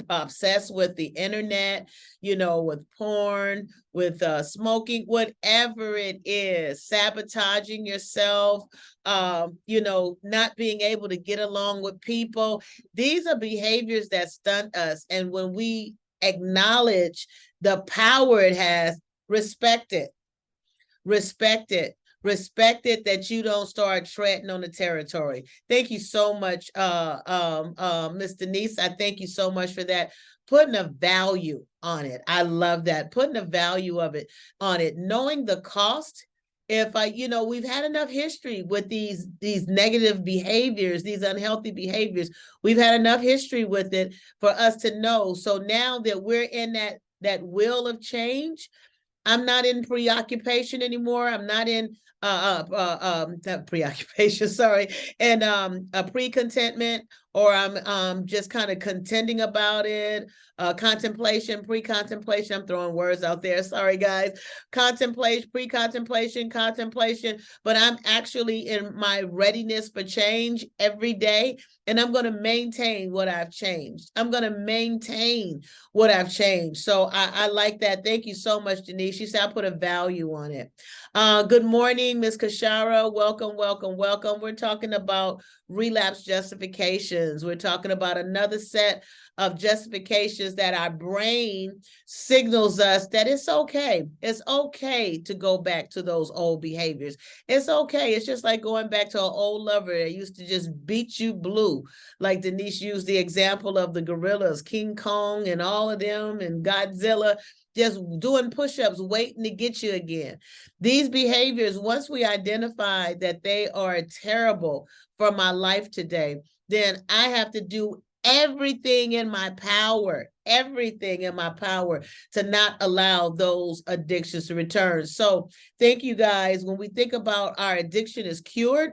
obsessed with the internet, with porn, with smoking, whatever it is, sabotaging yourself, not being able to get along with people. These are behaviors that stunt us. And when we acknowledge the power it has, Respect it. Respect it. Respect it that you don't start treading on the territory. Thank you so much, Ms. Denise. I thank you so much for that. Putting a value on it. I love that. Putting a value of it on it. Knowing the cost. If we've had enough history with these negative behaviors, these unhealthy behaviors. We've had enough history with it for us to know. So now that we're in that wheel of change, I'm not in preoccupation anymore. I'm not in preoccupation, sorry, and a pre-contentment, or I'm just kind of contending about it. Contemplation, pre-contemplation. I'm throwing words out there. Sorry, guys. Contemplation, pre-contemplation, contemplation. But I'm actually in my readiness for change every day. And I'm going to maintain what I've changed. I'm going to maintain what I've changed. So I like that. Thank you so much, Denise. She said I put a value on it. Good morning, Ms. Kashara. Welcome, welcome, welcome. We're talking about relapse justifications. We're talking about another set of justifications that our brain signals us that it's okay. It's okay to go back to those old behaviors. It's okay. It's just like going back to an old lover that used to just beat you blue. Like Denise used the example of the gorillas, King Kong and all of them, and Godzilla, just doing push-ups, waiting to get you again. These behaviors, once we identify that they are terrible for my life today, then I have to do everything in my power to not allow those addictions to return. So thank you, guys. When we think about our addiction is cured,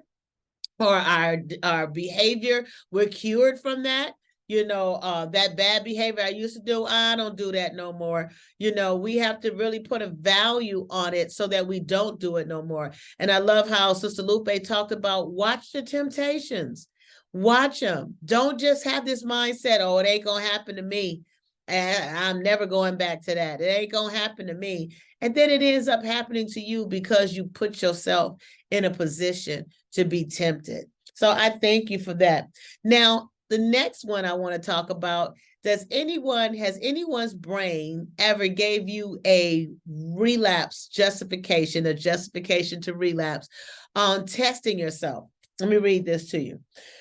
or our behavior, we're cured from that. That bad behavior I used to do, I don't do that no more. We have to really put a value on it so that we don't do it no more. And I love how Sister Lupe talked about watch the temptations. Watch them. Don't just have this mindset, oh, it ain't going to happen to me. I'm never going back to that. It ain't going to happen to me. And then it ends up happening to you because you put yourself in a position to be tempted. So I thank you for that. Now, the next one I want to talk about, has anyone's brain ever gave you a relapse justification, a justification to relapse on testing yourself? Let me read this to you.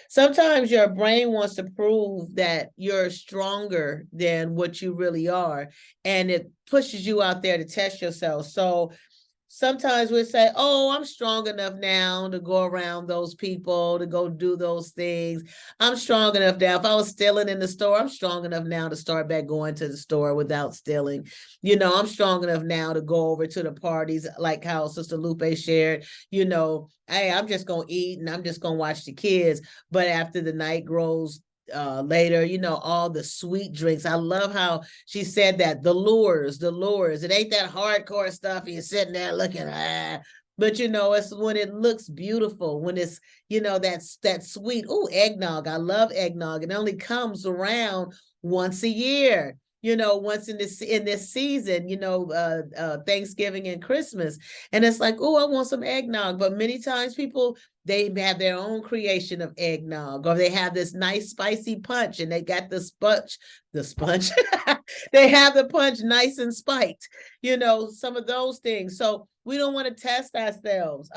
Sometimes your brain wants to prove that you're stronger than what you really are, and it pushes you out there to test yourself. So sometimes we say, oh, I'm strong enough now to go around those people, to go do those things. I'm strong enough now. If I was stealing in the store, I'm strong enough now to start back going to the store without stealing. I'm strong enough now to go over to the parties, like how Sister Lupe shared, hey, I'm just going to eat and I'm just going to watch the kids. But after the night grows later, all the sweet drinks. I love how she said that the lures. It ain't that hardcore stuff. You're sitting there looking, but it's when it looks beautiful, when it's, that sweet, eggnog. I love eggnog. It only comes around once a year. Once in this season, Thanksgiving and Christmas. And it's like, I want some eggnog. But many times people, they have their own creation of eggnog, or they have this nice spicy punch and they got the sponge. They have the punch nice and spiked, some of those things. So we don't want to test ourselves.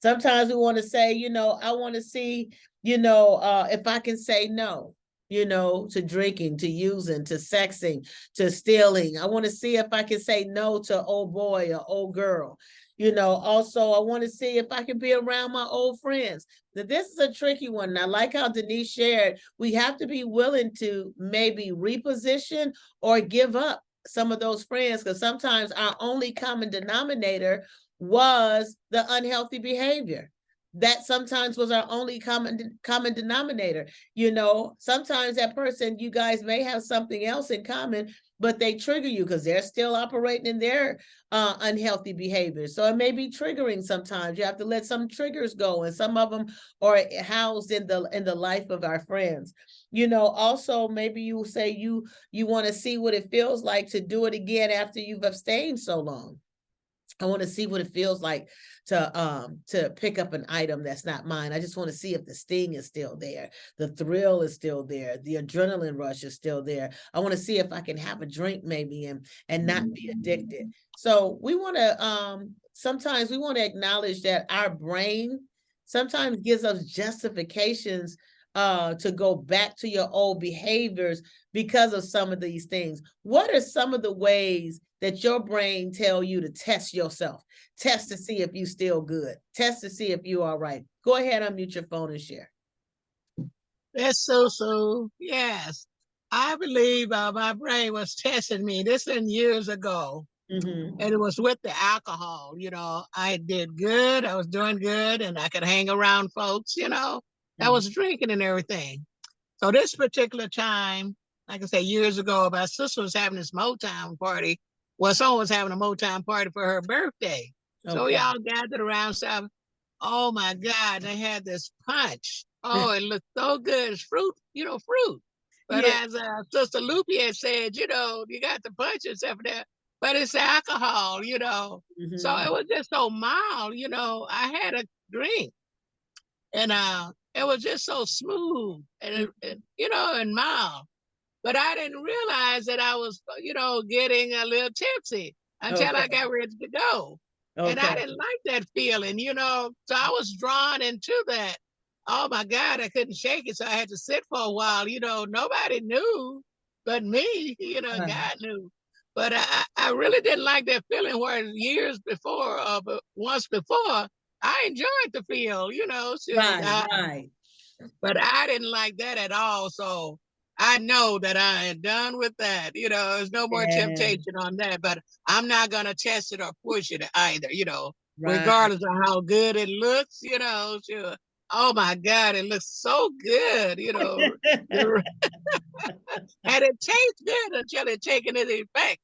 Sometimes we want to say, I want to see, if I can say no. To drinking, to using, to sexing, to stealing. I want to see if I can say no to old boy or old girl. Also, I want to see if I can be around my old friends. This is a tricky one. And I like how Denise shared, we have to be willing to maybe reposition or give up some of those friends, because sometimes our only common denominator was the unhealthy behavior. That sometimes was our only common denominator. Sometimes that person, you guys may have something else in common, but they trigger you because they're still operating in their unhealthy behaviors. So it may be triggering sometimes. You have to let some triggers go, and some of them are housed in the life of our friends. Also, maybe you say you want to see what it feels like to do it again after you've abstained so long. I want to see what it feels like to pick up an item that's not mine. I just want to see if the sting is still there, the thrill is still there, the adrenaline rush is still there. I want to see if I can have a drink maybe and not be addicted. So we want to sometimes we want to acknowledge that our brain sometimes gives us justifications to go back to your old behaviors because of some of these things. What are some of the ways that your brain tell you to test yourself? Test to see if you still good. Test to see if you all right. Go ahead, unmute your phone and share. That's so. Yes. I believe my brain was testing me. This was years ago. And it was with the alcohol. I did good. I was doing good, and I could hang around folks, that was drinking and everything. So this particular time, like I say, years ago, my sister was having this Motown party. Well, someone was having a Motown party for her birthday. Okay. So we all gathered around stuff. Oh my God, they had this punch. Oh, it looked so good. It's fruit, fruit. But as Sister Loopy had said, you got the punch and stuff there, but it's alcohol, So it was just so mild, I had a drink, and it was just so smooth and and mild. But I didn't realize that I was, getting a little tipsy until I got ready to go. And I didn't like that feeling, so I was drawn into that. Oh my God, I couldn't shake it. So I had to sit for a while. Nobody knew but me, God knew. But I really didn't like that feeling, where years before, but once before, I enjoyed the feel, Right. But I didn't like that at all. So I know that I am done with that. There's no more temptation on that, but I'm not going to test it or push it either, regardless of how good it looks, sure. Oh my God, it looks so good, and it tastes good until it's taking its effect,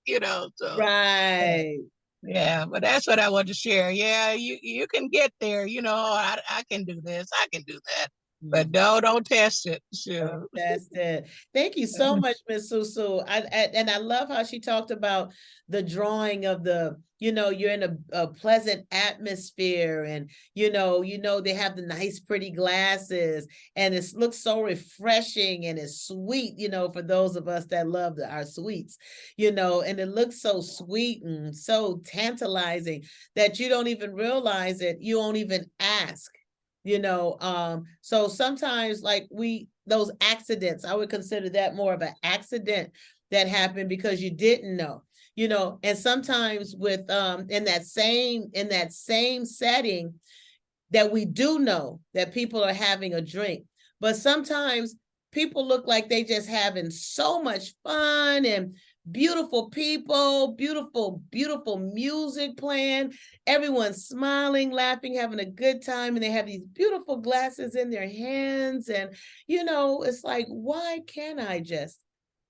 so. Right. Yeah, but that's what I want to share. Yeah, you can get there, I can do this, I can do that. But don't test it. Sure. That's it. Thank you so much, Miss Susu. And I love how she talked about the drawing of the, you're in a pleasant atmosphere, and they have the nice, pretty glasses, and it looks so refreshing and it's sweet, for those of us that love our sweets, and it looks so sweet and so tantalizing that you don't even realize it. You won't even ask. So sometimes like those accidents, I would consider that more of an accident that happened because you didn't know, and sometimes with in that same setting that we do know that people are having a drink, but sometimes people look like they just having so much fun and beautiful people, beautiful music playing, everyone's smiling, laughing, having a good time, and they have these beautiful glasses in their hands. And, it's like, why can't I just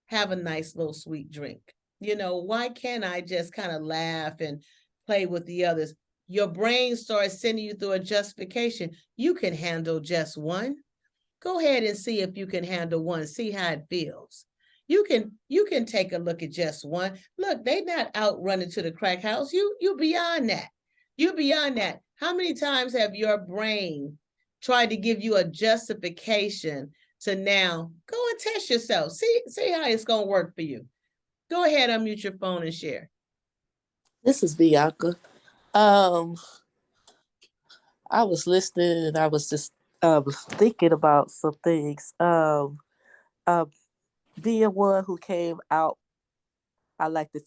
have a nice little sweet drink? Why can't I just kind of laugh and play with the others? Your brain starts sending you through a justification. You can handle just one. Go ahead and see if you can handle one. See how it feels. You can take a look at just one. Look, they not out running to the crack house. You beyond that. You beyond that. How many times have your brain tried to give you a justification to now go and test yourself? See how it's gonna work for you. Go ahead, unmute your phone and share. This is Bianca. I was listening and I was just thinking about some things. Being one who came out, I like to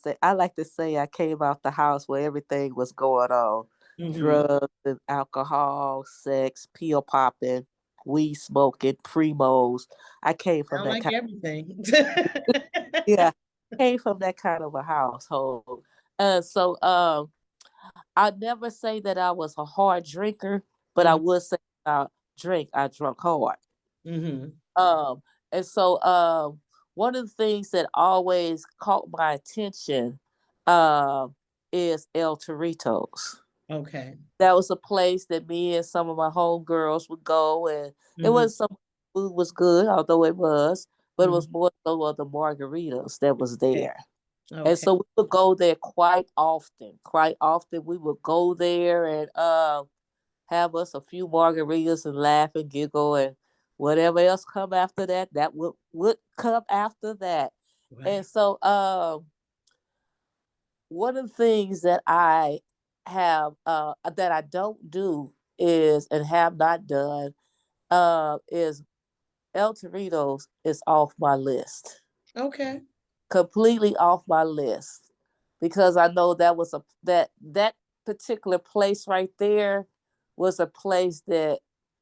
say I came out the house where everything was going on. Drugs and alcohol, sex, pill popping, weed smoking, primos. I came from that kind everything. Yeah, came from that kind of a household. So I never say that I was a hard drinker, but I would say I drunk hard. And so one of the things that always caught my attention is El Torito's. Okay. That was a place that me and some of my homegirls would go, and it wasn't some food was good, although it was, but it was more so of the margaritas that was there. Okay. And so we would go there quite often. Quite often we would go there and have us a few margaritas and laugh and giggle, and whatever else come after that, that would come after that. Right. And so one of the things that I have that I don't do is, and have not done, is El Torito's is off my list. Okay. Completely off my list, because I know that was that particular place right there was a place that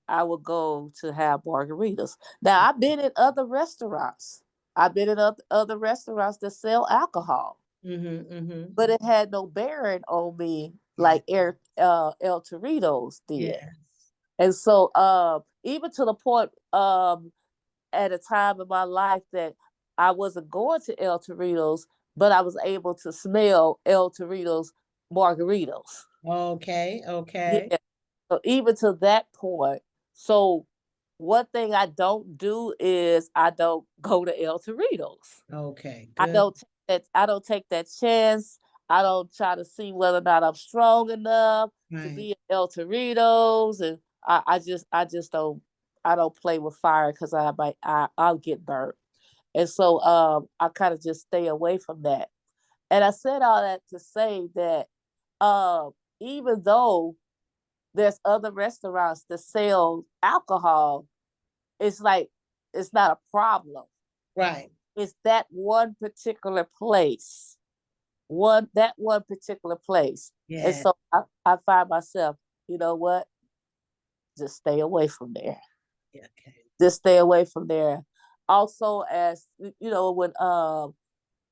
I would go to have margaritas. Now I've been in other restaurants. I've been in other restaurants that sell alcohol, but it had no bearing on me like El Torito's did. Yes. And so even to the point at a time in my life that I wasn't going to El Torito's, but I was able to smell El Torito's margaritas. Okay. Okay. Yeah. So even to that point, so one thing I don't do is I don't go to El Torito's. Okay. I Good. don't take that chance. I don't try to see whether or not I'm strong enough to Right. be at El Torito's, and I just don't, I don't play with fire, because I'll get burnt. And so I kind of just stay away from that. And I said all that to say that even though there's other restaurants that sell alcohol, it's like it's not a problem. Right. It's that one particular place. That one particular place. Yeah. And so I find myself, you know what? Just stay away from there. Yeah, okay. Just stay away from there. Also, as you know, when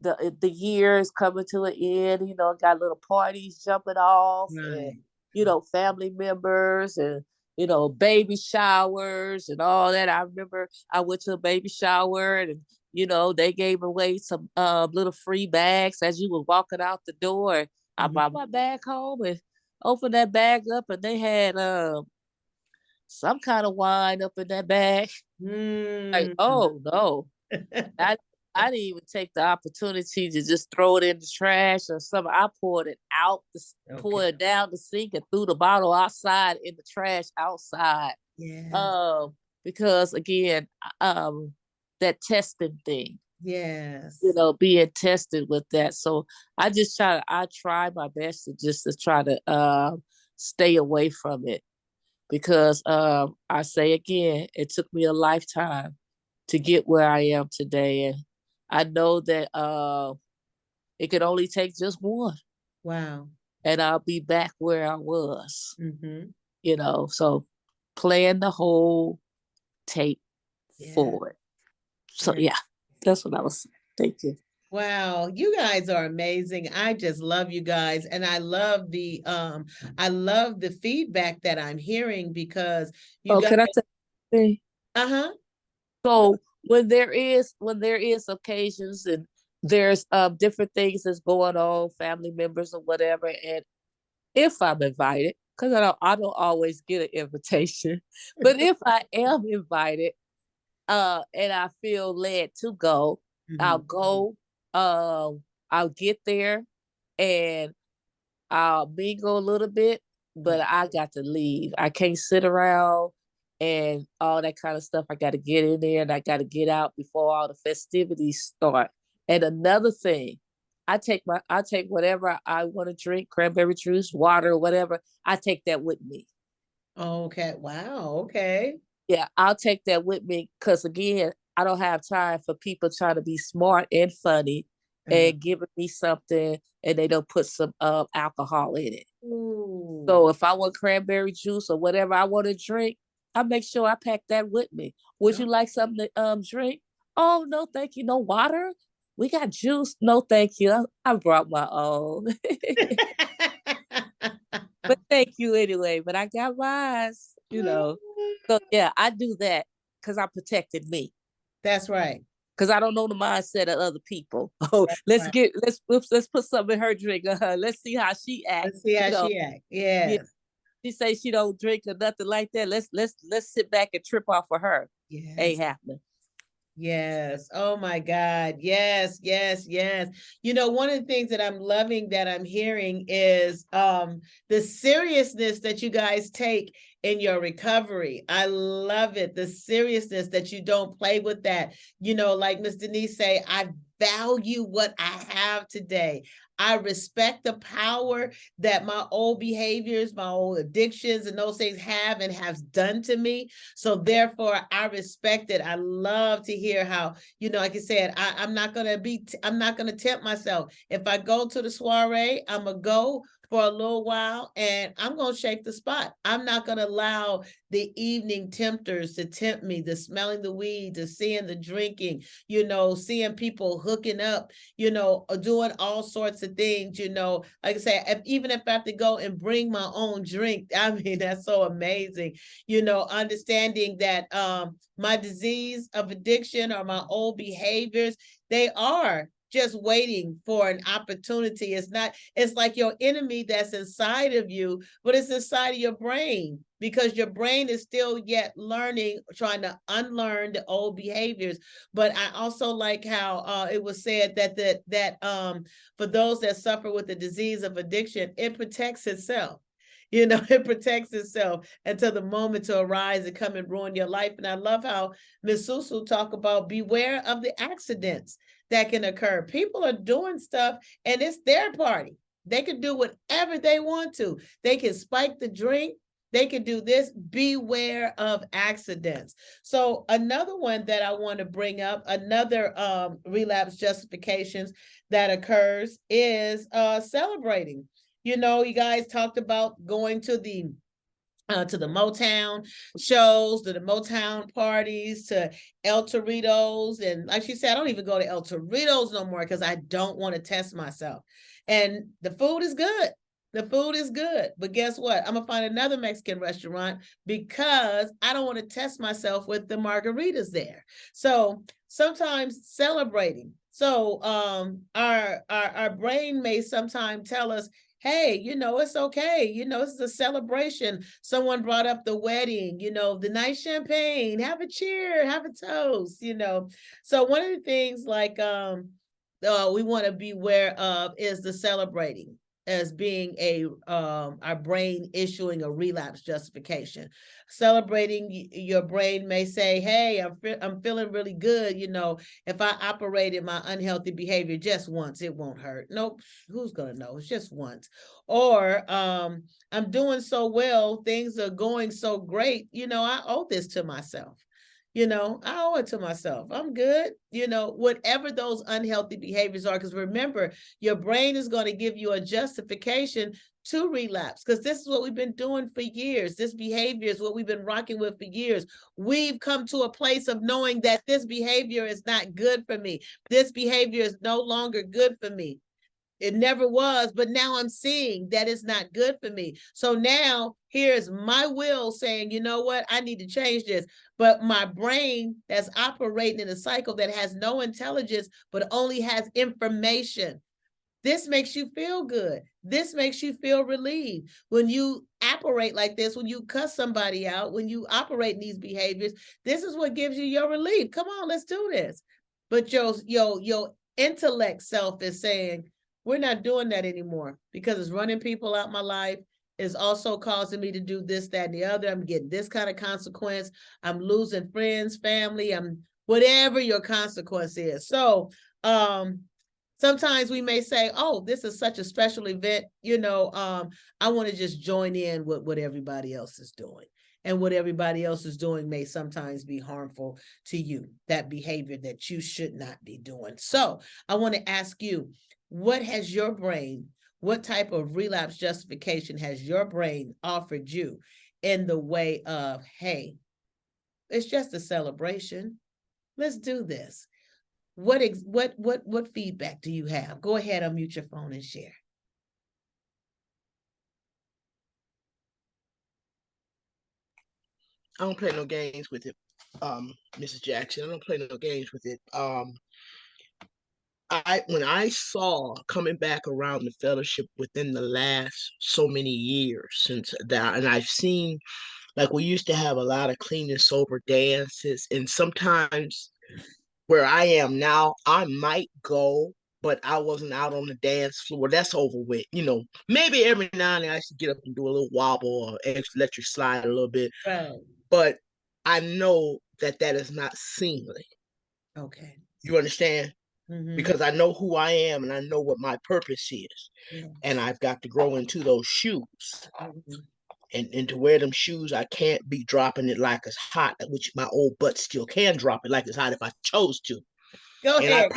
the year is coming to an end, you know, got little parties jumping off, Right. and you know, family members, and you know, baby showers and all that. I remember I went to a baby shower, and you know, they gave away some little free bags as you were walking out the door. I brought my bag home and opened that bag up, and they had some kind of wine up in that bag. Like, oh no. I didn't even take the opportunity to just throw it in the trash or something. I poured it out, poured it down the sink, and threw the bottle outside in the trash outside. Yeah. Because again, that testing thing. Yes. You know, being tested with that. So I try my best to try to stay away from it, because I say again, it took me a lifetime to get where I am today. And I know that it could only take just one. Wow. And I'll be back where I was. You know, so playing the whole tape forward. So yeah, that's what I was thinking. Wow, you guys are amazing. I just love you guys, and I love the feedback that I'm hearing, because you guys. Can I say? Uh-huh. So when there is occasions, and there's different things that's going on, family members or whatever, and if I'm invited, because I don't always get an invitation, but if I am invited, and I feel led to go, I'll go. I'll get there, and I'll mingle a little bit, but I got to leave. I can't sit around and all that kind of stuff. I got to get in there, and I got to get out before all the festivities start. And another thing, I take whatever I want to drink, cranberry juice, water, whatever. I take that with me. Okay. Wow. Okay. Yeah, I'll take that with me, because again, I don't have time for people trying to be smart and funny and giving me something and they don't put some alcohol in it. Ooh. So if I want cranberry juice or whatever I want to drink, I make sure I pack that with me. Would you like something to drink? Oh, no, thank you. No water? We got juice. No, thank you. I brought my own. But thank you anyway. But I got mine, you know. So yeah, I do that because I protected me. That's right. Because I don't know the mindset of other people. Oh, let's put something in her drink. Let's see how she acts. Let's see how she acts. Yeah. She say she don't drink or nothing like that. Let's sit back and trip off of her. Yeah. Ain't happening. Yes. Oh my God. Yes, yes, yes. You know, one of the things that I'm loving that I'm hearing is the seriousness that you guys take in your recovery. I love it. The seriousness that you don't play with that. You know, like Miss Denise say, I value what I have today. I respect the power that my old behaviors, my old addictions, and those things have and has done to me. So therefore, I respect it. I love to hear how, you know, like I said, I'm not gonna tempt myself. If I go to the soiree, I'm gonna go for a little while and I'm gonna shake the spot. I'm not gonna allow the evening tempters to tempt me, the smelling the weed, the seeing the drinking, you know, seeing people hooking up, you know, doing all sorts of things, you know. Like I say, even if I have to go and bring my own drink, I mean, that's so amazing, you know, understanding that my disease of addiction or my old behaviors, they are just waiting for an opportunity. It's like your enemy that's inside of you, but it's inside of your brain because your brain is still yet learning, trying to unlearn the old behaviors. But I also like how it was said that for those that suffer with the disease of addiction, it protects itself. You know, it protects itself until the moment to arise and come and ruin your life. And I love how Ms. Susu talk about beware of the accidents that can occur. People are doing stuff and it's their party. They can do whatever they want to. They can spike the drink. They can do this. Beware of accidents. So another one that I want to bring up, another relapse justifications that occurs is celebrating. You know, you guys talked about going to the Motown shows, to the Motown parties, to El Torito's. And like she said, I don't even go to El Torito's no more because I don't want to test myself. And the food is good. The food is good. But guess what? I'm going to find another Mexican restaurant because I don't want to test myself with the margaritas there. So sometimes celebrating. So our brain may sometimes tell us, hey, you know, it's okay. You know, this is a celebration. Someone brought up the wedding, you know, the nice champagne, have a cheer, have a toast, you know. So one of the things like we want to be aware of is the celebrating as being our brain issuing a relapse justification. Celebrating, your brain may say, hey, I'm feeling really good, you know, if I operated my unhealthy behavior just once, it won't hurt. Nope, who's gonna know? It's just once. Or I'm doing so well, things are going so great, you know, I owe this to myself. You know, I owe it to myself. I'm good. You know, whatever those unhealthy behaviors are, because remember, your brain is going to give you a justification to relapse because this is what we've been doing for years. This behavior is what we've been rocking with for years. We've come to a place of knowing that this behavior is not good for me. This behavior is no longer good for me. It never was, but now I'm seeing that it's not good for me. So now here's my will saying, you know what, I need to change this. But my brain that's operating in a cycle that has no intelligence, but only has information. This makes you feel good. This makes you feel relieved. When you operate like this, when you cuss somebody out, when you operate in these behaviors, this is what gives you your relief. Come on, let's do this. But your intellect self is saying, we're not doing that anymore because it's running people out my life. It's also causing me to do this, that, and the other. I'm getting this kind of consequence. I'm losing friends, family. I'm whatever your consequence is. So sometimes we may say, oh, this is such a special event, you know, I want to just join in with what everybody else is doing. And what everybody else is doing may sometimes be harmful to you, that behavior that you should not be doing. So I want to ask you, what type of relapse justification has your brain offered you in the way of, hey, it's just a celebration. Let's do this. What feedback do you have? Go ahead, unmute your phone and share. I don't play no games with it, Mrs. Jackson. I don't play no games with it. When I saw coming back around the fellowship within the last so many years since that, and I've seen, like, we used to have a lot of clean and sober dances, and sometimes where I am now, I might go, but I wasn't out on the dance floor. That's over with. Maybe every now and then I should get up and do a little wobble or electric slide a little bit. Right. But I know that is not seemly. Okay. You understand? Mm-hmm. Because I know who I am and I know what my purpose is. Yeah. And I've got to grow into those shoes. Mm-hmm. And to wear them shoes, I can't be dropping it like it's hot, which my old butt still can drop it like it's hot if I chose to. Go ahead.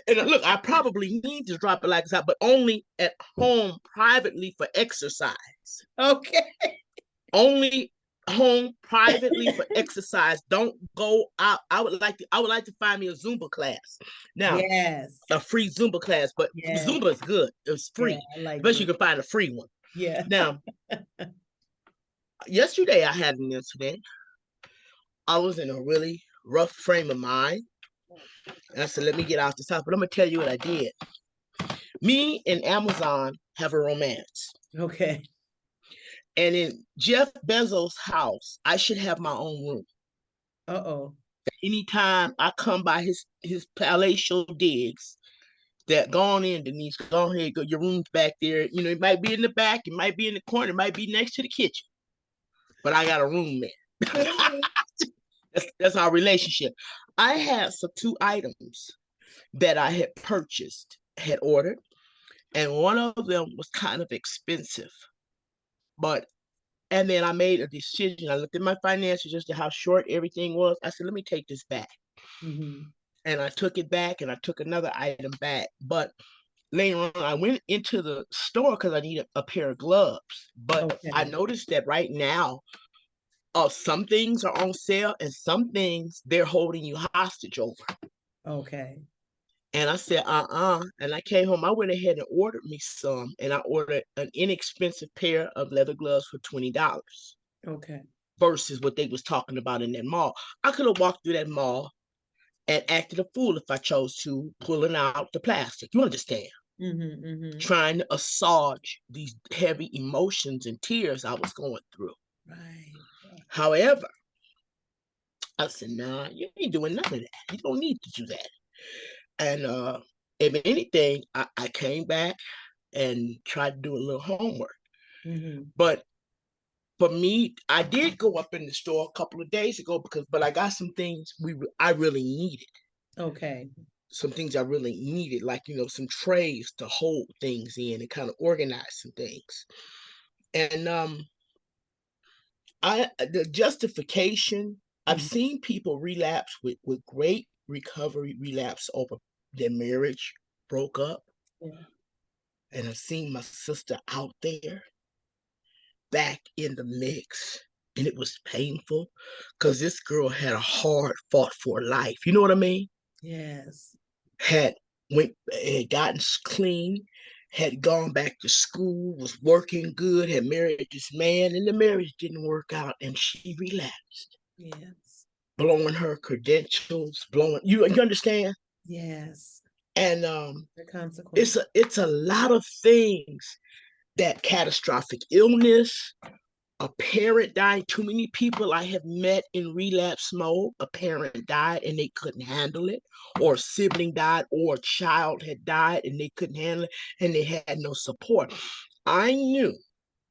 I probably need to drop it like it's hot, but only at home privately for exercise. Okay. Only home privately for exercise. Don't go out. I would like to find me a Zumba class. Now, yes, a free Zumba class, but yes, Zumba is good. It's free. Yeah, especially you can find a free one. Yeah. Now, yesterday I had an incident. I was in a really rough frame of mind. And I said, let me get out this house. But I'm going to tell you what I did. Me and Amazon have a romance. Okay. And in Jeff Bezos' house, I should have my own room. Uh-oh. Anytime I come by his palatial digs, that go on in, Denise, go ahead, go, your room's back there. It might be in the back, it might be in the corner, it might be next to the kitchen. But I got a room there. That's our relationship. I had two items that I had had ordered, and one of them was kind of expensive. And then I made a decision. I looked at my finances just to how short everything was. I said, let me take this back. Mm-hmm. And I took it back, and I took another item back. But later on, I went into the store because I needed a pair of gloves. But okay, I noticed that right now, some things are on sale and some things they're holding you hostage over. Okay. And I said, and I came home. I went ahead and ordered me some, and I ordered an inexpensive pair of leather gloves for $20. Okay. Versus what they was talking about in that mall. I could have walked through that mall and acted a fool if I chose to, pulling out the plastic. You understand? Mm-hmm, mm-hmm. Trying to assuage these heavy emotions and tears I was going through. Right. However, I said, nah, you ain't doing none of that. You don't need to do that. And if anything, I came back and tried to do a little homework. Mm-hmm. But for me, I did go up in the store a couple of days ago but I got some things I really needed. Okay. Some things I really needed, like, some trays to hold things in and kind of organize some things. And the justification, I've seen people relapse with great recovery, relapse over their marriage broke up. Yeah. And I've seen my sister out there back in the mix. And it was painful because this girl had a hard fought for life. You know what I mean? Yes. Had gotten clean, had gone back to school, was working good, had married this man, and the marriage didn't work out, and she relapsed. Yes. Blowing her credentials, you understand? Yes. And the consequence. It's a lot of things, that catastrophic illness, a parent dying. Too many people I have met in relapse mode, a parent died and they couldn't handle it, or a sibling died, or a child had died and they couldn't handle it, and they had no support. I knew,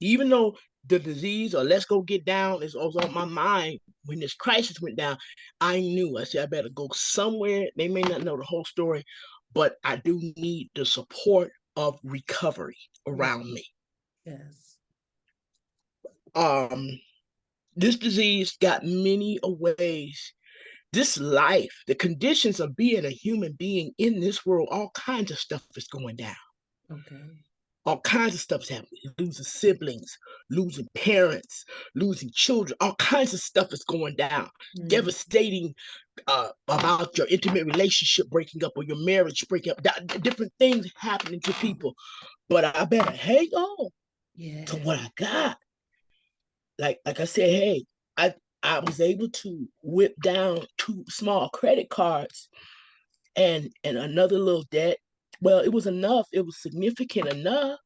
even though the disease or let's go get down is on my mind, when this crisis went down, I knew, I said, I better go somewhere. They may not know the whole story, but I do need the support of recovery around me. Yes. This disease got many ways. This life, the conditions of being a human being in this world, all kinds of stuff is going down. Okay. All kinds of stuff is happening. Losing siblings, losing parents, losing children. All kinds of stuff is going down. Mm-hmm. Devastating about your intimate relationship breaking up or your marriage breaking up. Different things happening to people. But I better hang on to what I got. Like I said, hey, I was able to whip down 2 small credit cards and another little debt. Well, it was enough. It was significant enough,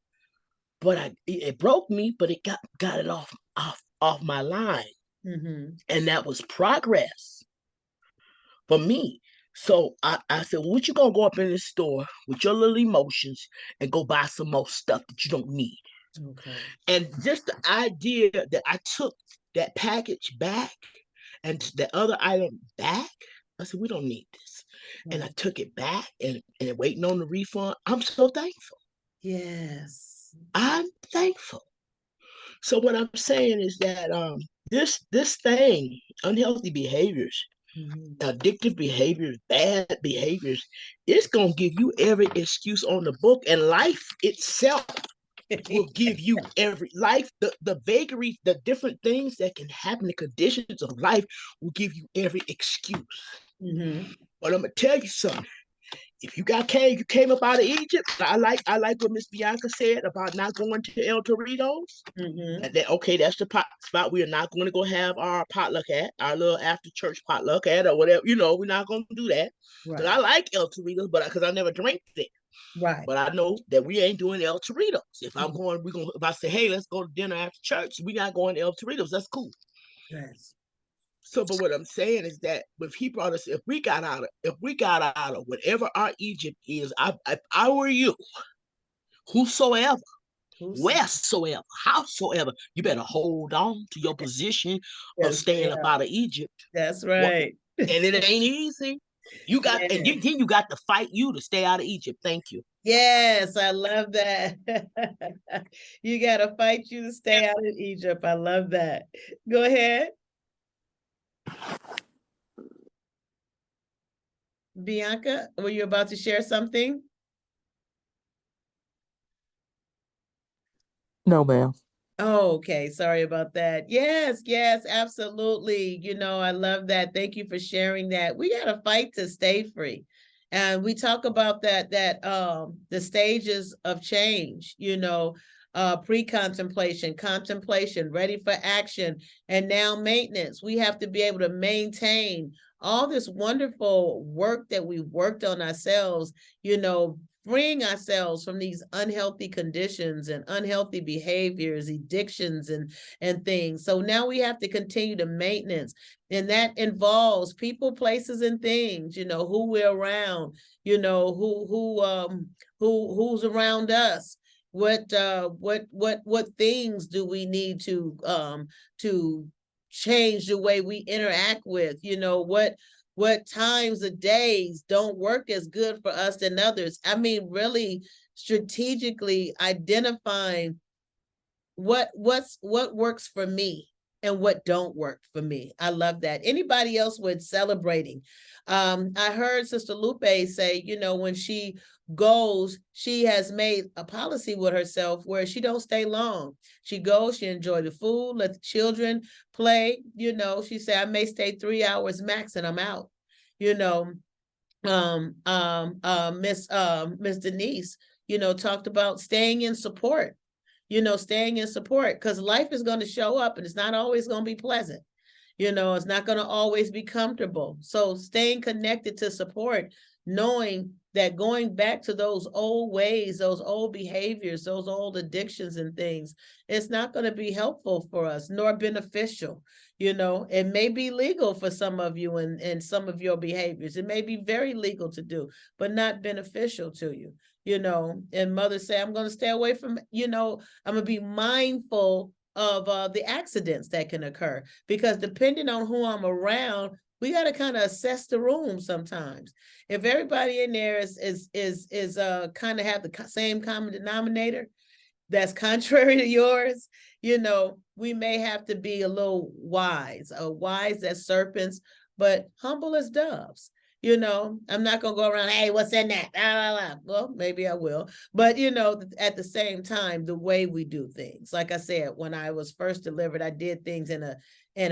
but it broke me, but it got it off my line. Mm-hmm. And that was progress for me. So I said, well, what you gonna go up in this store with your little emotions and go buy some more stuff that you don't need? Okay. And just the idea that I took that package back and the other item back, I said, we don't need this. Right. And I took it back and waiting on the refund. I'm so thankful. Yes. I'm thankful. So what I'm saying is that this thing, unhealthy behaviors, addictive behaviors, bad behaviors, it's gonna give you every excuse on the book, and life itself will give you every life, the vagaries, the different things that can happen, the conditions of life will give you every excuse. But I'm gonna tell you something. If you came up out of Egypt, I like what Miss Bianca said about not going to El Torito's. Okay, that's the spot we are not going to go have our potluck at, our little after church potluck at, or whatever. We're not going to do that. Right. I like El Torito's, but because I never drank it. Right. But I know that we ain't doing El Torito's. If I'm going, if I say, hey, let's go to dinner after church, we not going to El Torito's. That's cool. Yes. So, but what I'm saying is that if he brought us, if we got out of whatever our Egypt is, if I were you, whosoever, wheresoever, howsoever, you better hold on to your position of staying up out of Egypt. That's right. And it ain't easy. You got, and then you got to fight you to stay out of Egypt. Thank you. Yes, I love that. You got to fight you to stay out of Egypt. I love that. Go ahead. Bianca, were you about to share something? No, ma'am. Oh, okay. Sorry about that. Yes, absolutely. I love that. Thank you for sharing that. We got to fight to stay free. And we talk about that the stages of change, pre-contemplation, contemplation, ready for action, and now maintenance. We have to be able to maintain all this wonderful work that we worked on ourselves, freeing ourselves from these unhealthy conditions and unhealthy behaviors, addictions and things. So now we have to continue to maintenance. And that involves people, places, and things, who we're around, who's around us. What things do we need to change the way we interact with, what times of days don't work as good for us than others. I mean, really strategically identifying what works for me and what don't work for me. I love that. Anybody else with celebrating? I heard Sister Lupe say, when she goes, she has made a policy with herself where she don't stay long. She goes, she enjoy the food, let the children play. She said, I may stay 3 hours max and I'm out. Miss Denise, talked about staying in support. Staying in support, because life is going to show up and it's not always going to be pleasant. It's not going to always be comfortable. So staying connected to support, knowing that going back to those old ways, those old behaviors, those old addictions and things, it's not going to be helpful for us nor beneficial. It may be legal for some of you and some of your behaviors. It may be very legal to do, but not beneficial to you. And mothers say, I'm going to stay away from, I'm going to be mindful of the accidents that can occur, because depending on who I'm around, we got to kind of assess the room sometimes. If everybody in there is kind of have the same common denominator that's contrary to yours, we may have to be a little wise as serpents, but humble as doves. I'm not going to go around, hey, what's in that? Well, maybe I will. But, at the same time, the way we do things, like I said, when I was first delivered, I did things in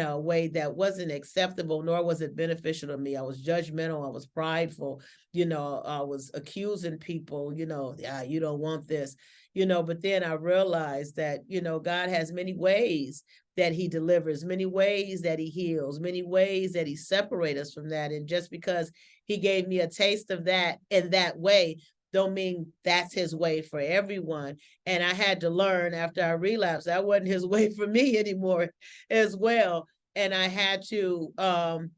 a way that wasn't acceptable, nor was it beneficial to me. I was judgmental. I was prideful. I was accusing people, you don't want this, but then I realized that, God has many ways that he delivers, many ways that he heals, many ways that he separates us from that. And just because he gave me a taste of that in that way, don't mean that's his way for everyone. And I had to learn after I relapsed, that wasn't his way for me anymore as well. And I had to learn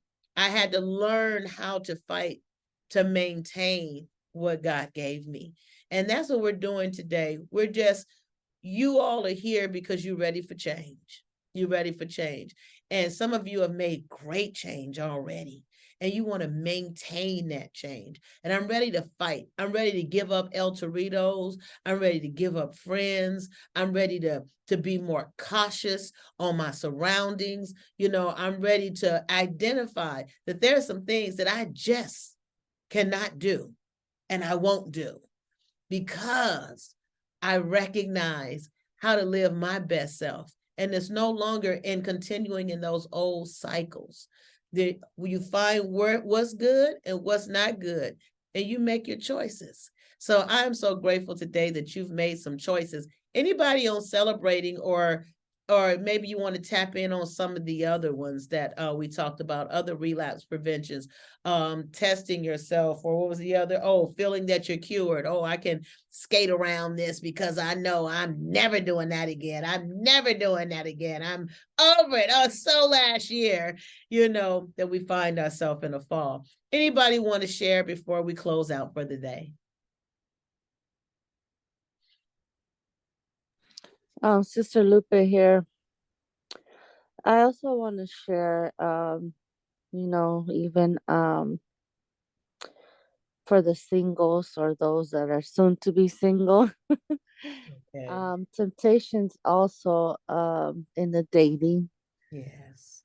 how to fight to maintain what God gave me. And that's what we're doing today. You all are here because you're ready for change. You're ready for change. And some of you have made great change already. And you want to maintain that change. And I'm ready to fight. I'm ready to give up El Torritos. I'm ready to give up friends. I'm ready to be more cautious on my surroundings. I'm ready to identify that there are some things that I just cannot do and I won't do, because I recognize how to live my best self. And it's no longer in continuing in those old cycles. You find what's good and what's not good, and you make your choices. So I'm so grateful today that you've made some choices. Anybody on celebrating, or maybe you want to tap in on some of the other ones that we talked about, other relapse preventions, testing yourself, or what was the other? Oh, feeling that you're cured. Oh, I can skate around this because I know I'm never doing that again. I'm never doing that again. I'm over it. Oh, so last year, that we find ourselves in a fall. Anybody want to share before we close out for the day? Sister Lupe here. I also want to share, even for the singles or those that are soon to be single. Okay. Temptations also in the dating. Yes.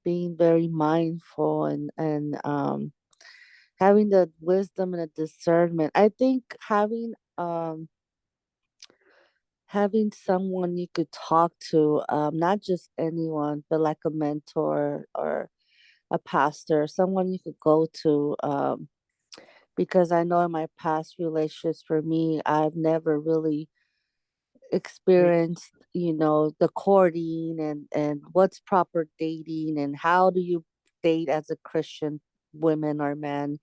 Being very mindful and having the wisdom and the discernment. I think having someone you could talk to, not just anyone, but like a mentor or a pastor, someone you could go to, because I know in my past relationships, for me, I've never really experienced, the courting and what's proper dating and how do you date as a Christian women or men.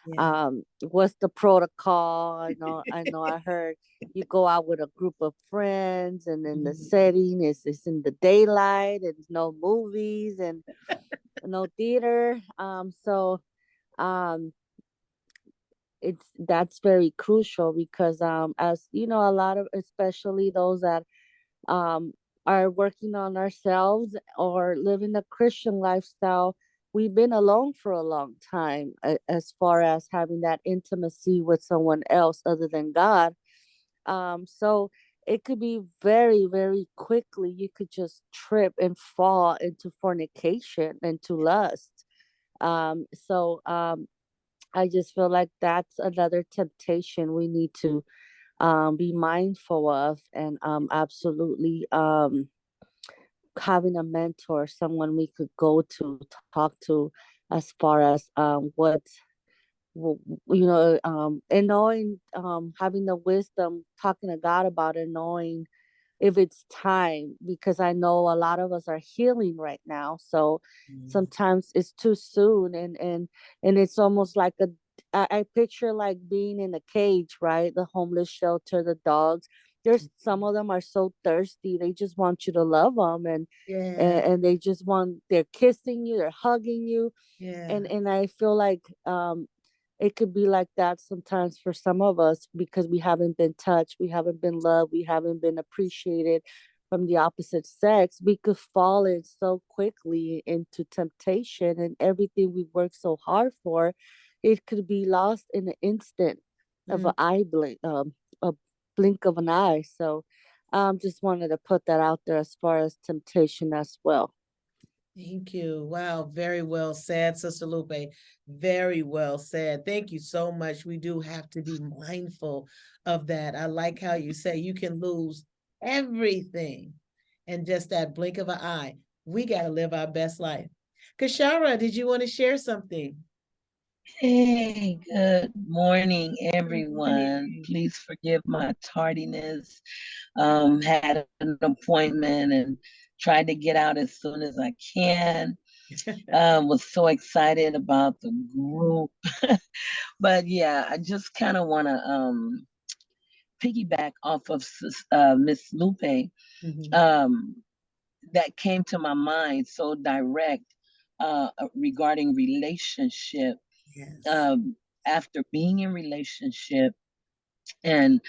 Yeah. What's the protocol? I know I heard you go out with a group of friends and then the setting is in the daylight and no movies and no theater. So that's very crucial because as you know, a lot of, especially those that um are working on ourselves or living a Christian lifestyle, we've been alone for a long time as far as having that intimacy with someone else other than God. So it could be very, very quickly, you could just trip and fall into fornication, into lust. So I just feel like that's another temptation we need to be mindful of, and absolutely having a mentor, someone we could go to talk to, as far as and knowing, having the wisdom, talking to God about it, knowing if it's time, because I know a lot of us are healing right now. So sometimes it's too soon, and it's almost like I picture like being in a cage, right? The homeless shelter, the dogs. There's some of them are so thirsty, they just want you to love them, and they just they're kissing you, they're hugging you. And I feel like it could be like that sometimes for some of us, because we haven't been touched, we haven't been loved, we haven't been appreciated from the opposite sex. We could fall in so quickly into temptation, and everything we worked so hard for, it could be lost in an instant of an eye blink, a blink of an eye. So just wanted to put that out there as far as temptation as well. Thank you. Wow, very well said, Sister Lupe. Very well said. Thank you so much. We do have to be mindful of that. I like how you say you can lose everything in just that blink of an eye. We got to live our best life. Kashara, did you want to share something? Hey, good morning, everyone. Please forgive my tardiness. Had an appointment and tried to get out as soon as I can. Was so excited about the group. But yeah, I just kind of want to piggyback off of Miss Lupe. That came to my mind so direct regarding relationship. Yes. after being in relationship and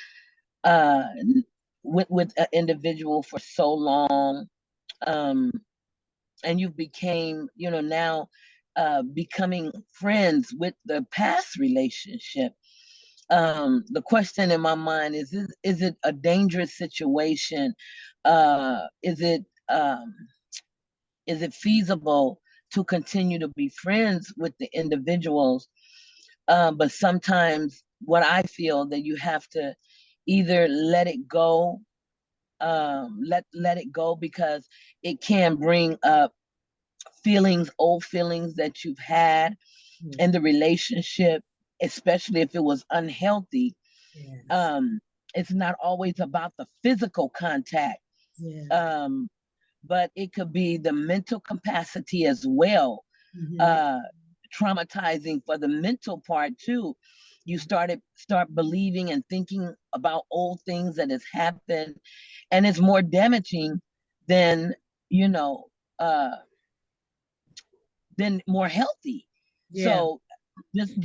with an individual for so long, and you became, now becoming friends with the past relationship. The question in my mind is it a dangerous situation? Is it feasible to continue to be friends with the individuals? But sometimes what I feel that you have to either let it go, let it go, because it can bring up old feelings that you've had in the relationship, especially if it was unhealthy. Yes. It's not always about the physical contact. Yeah. But it could be the mental capacity as well. Traumatizing for the mental part too. You start believing and thinking about old things that has happened, and it's more damaging than than more healthy. Yeah. So just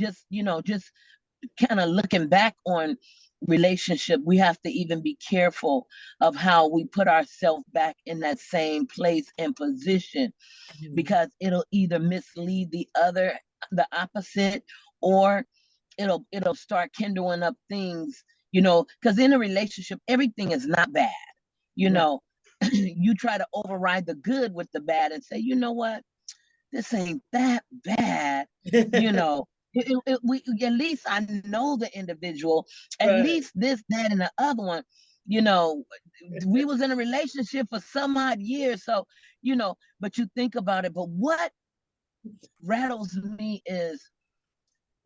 kind of looking back on relationship, we have to even be careful of how we put ourselves back in that same place and position, because it'll either mislead the opposite, or it'll start kindling up things, because in a relationship, everything is not bad. You try to override the good with the bad and say, you know what, this ain't that bad. At least I know the individual. At least this, that, and the other one. We was in a relationship for some odd years, so But you think about it. But what rattles me is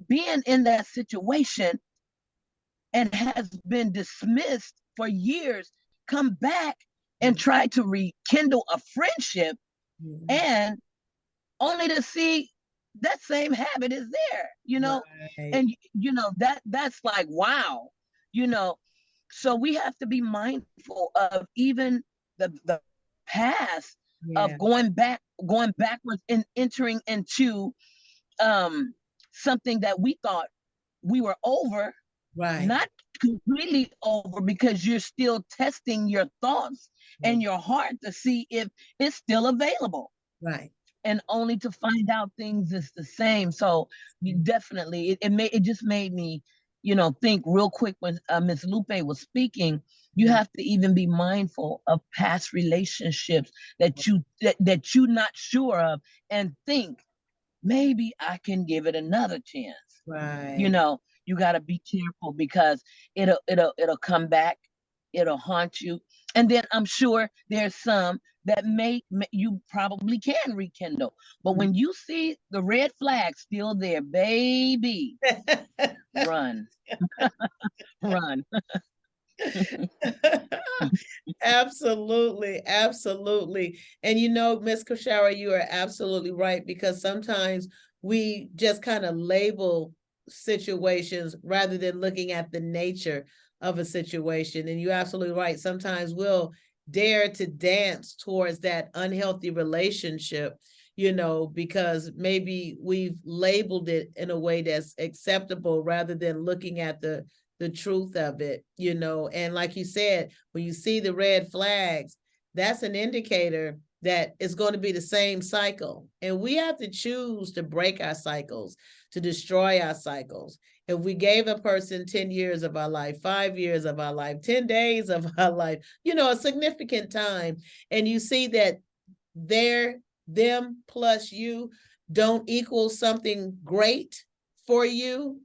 being in that situation and has been dismissed for years. Come back and try to rekindle a friendship, and only to see that same habit is there, Right. and that's like, wow, so we have to be mindful of even the past, of going backwards and entering into something that we thought we were over, Right. not completely over, because you're still testing your thoughts and your heart to see if it's still available. Right. And only to find out things is the same. So definitely, it just made me, think real quick when Miss Lupe was speaking. You have to even be mindful of past relationships that you're not sure of, and think, maybe I can give it another chance. Right. You got to be careful, because it'll come back, it'll haunt you. And then I'm sure there's some that you probably can rekindle. But when you see the red flag still there, baby, run. Run. Absolutely, absolutely. And Miss Koshara, you are absolutely right, because sometimes we just kind of label situations rather than looking at the nature of a situation. And you're absolutely right. Sometimes we'll dare to dance towards that unhealthy relationship, because maybe we've labeled it in a way that's acceptable rather than looking at the truth of it, and like you said, when you see the red flags, that's an indicator that it's going to be the same cycle. And we have to choose to break our cycles, to destroy our cycles. If we gave a person 10 years of our life, 5 years of our life, 10 days of our life, a significant time, and you see that them plus you don't equal something great for you,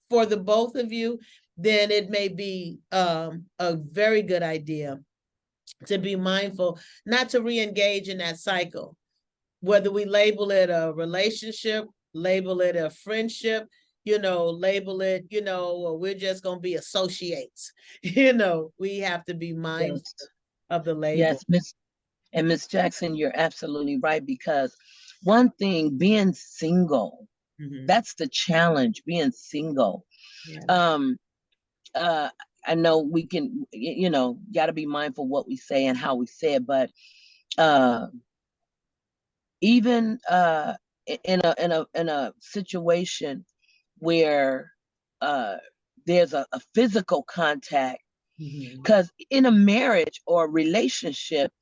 for the both of you, then it may be a very good idea to be mindful not to re-engage in that cycle. Whether we label it a relationship, label it a friendship, label it, or we're just going to be associates. We have to be mindful of the label. Yes, Miss Jackson, you're absolutely right, because one thing, being single, that's the challenge, being single. I know we can, got to be mindful what we say and how we say it, but even in a situation where there's a physical contact. Because in a marriage or a relationship,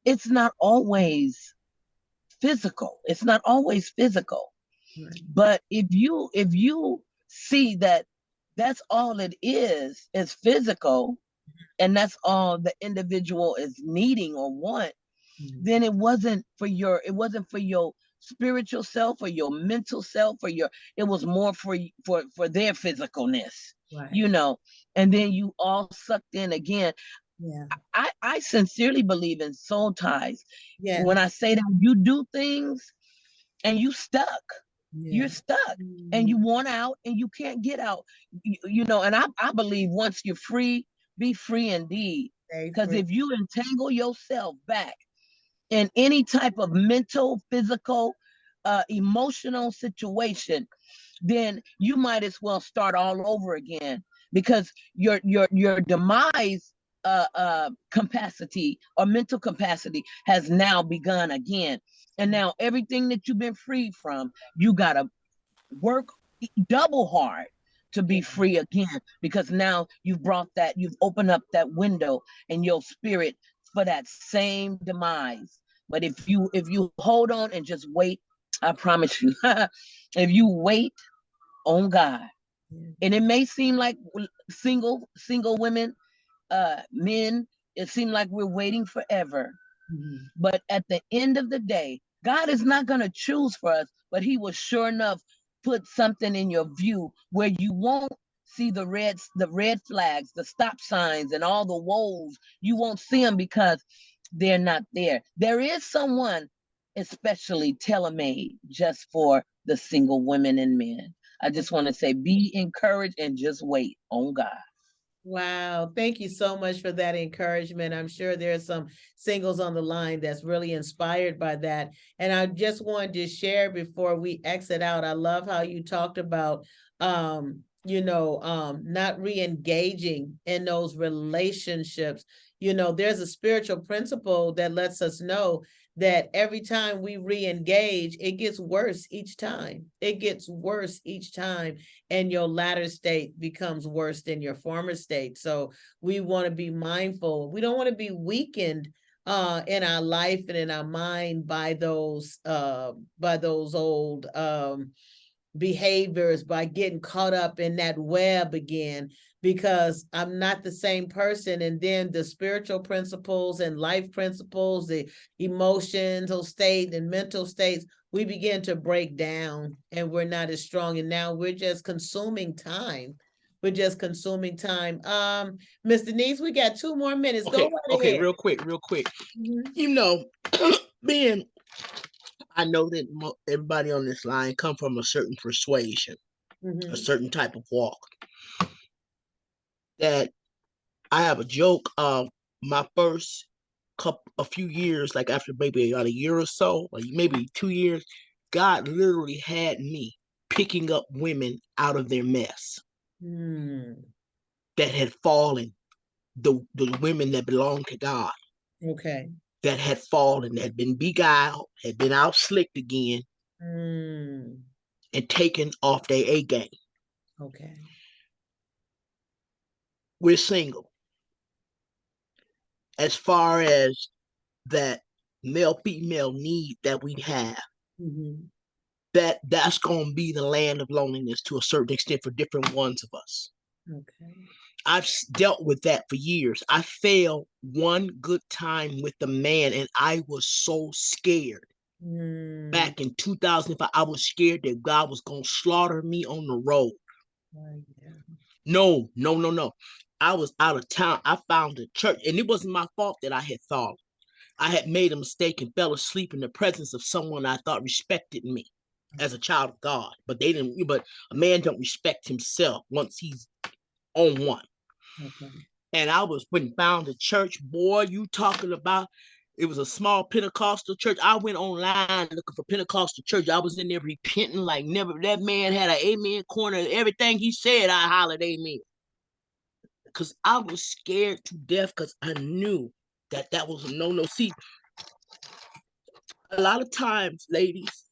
it's not always physical. It's not always physical. Right. But if you see that that's all it is physical, and that's all the individual is needing or want, then it wasn't for your spiritual self or your mental self or it was more for their physicalness. Right. You know, and then you all sucked in again. Yeah. I sincerely believe in soul ties. Yeah. When I say that you do things and you stuck. Yeah. You're stuck and you want out and you can't get out. You know, and I believe once you're free, be free indeed. Because if you entangle yourself back in any type of mental, physical, emotional situation, then you might as well start all over again, because your demise capacity or mental capacity has now begun again. And now everything that you've been freed from, you got to work double hard to be free again, because now you've opened up that window in your spirit for that same demise. But if you hold on and just wait, I promise you, if you wait on God, and it may seem like single women, men, it seems like we're waiting forever. But at the end of the day, God is not going to choose for us, but he will sure enough put something in your view where you won't see the red flags, the stop signs, and all the woes. You won't see them because they're not there. There is someone especially tailor-made just for the single women and men. I just want to say, be encouraged and just wait on God. Wow. Thank you so much for that encouragement. I'm sure there's some singles on the line that's really inspired by that. And I just wanted to share before we exit out, I love how you talked about, not re-engaging in those relationships. You know, there's a spiritual principle that lets us know that every time we re-engage, it gets worse each time. It gets worse each time, and your latter state becomes worse than your former state. So we want to be mindful. We don't want to be weakened in our life and in our mind by those old behaviors, by getting caught up in that web again, because I'm not the same person. And then the spiritual principles and life principles, the emotional state and mental states, we begin to break down and we're not as strong. And now we're just consuming time. We're just consuming time. Miss Denise, we got 2 more minutes. Okay, go right ahead. Real quick. You know, I know that everybody on this line come from a certain persuasion, a certain type of walk. That I have a joke of my first a few years, like after maybe about a year or so, or maybe 2 years, God literally had me picking up women out of their mess that had fallen, the women that belong to God. Okay. That had fallen, had been beguiled, had been out slicked again, and taken off their A game. Okay. We're single. As far as that male-female need that we have, that's going to be the land of loneliness to a certain extent for different ones of us. Okay. I've dealt with that for years. I failed one good time with the man, and I was so scared. Back in 2005, I was scared that God was going to slaughter me on the road. Yeah. No. I was out of town. I found a church, and it wasn't my fault that I had fallen. I had made a mistake and fell asleep in the presence of someone I thought respected me as a child of God. But they didn't. But a man don't respect himself once he's on one. Okay. And I found a church, boy, you talking about, it was a small Pentecostal church. I went online looking for Pentecostal church. I was in there repenting like never. That man had an amen corner. Everything he said, I hollered amen. Because I was scared to death, because I knew that was a no-no. See, a lot of times, ladies,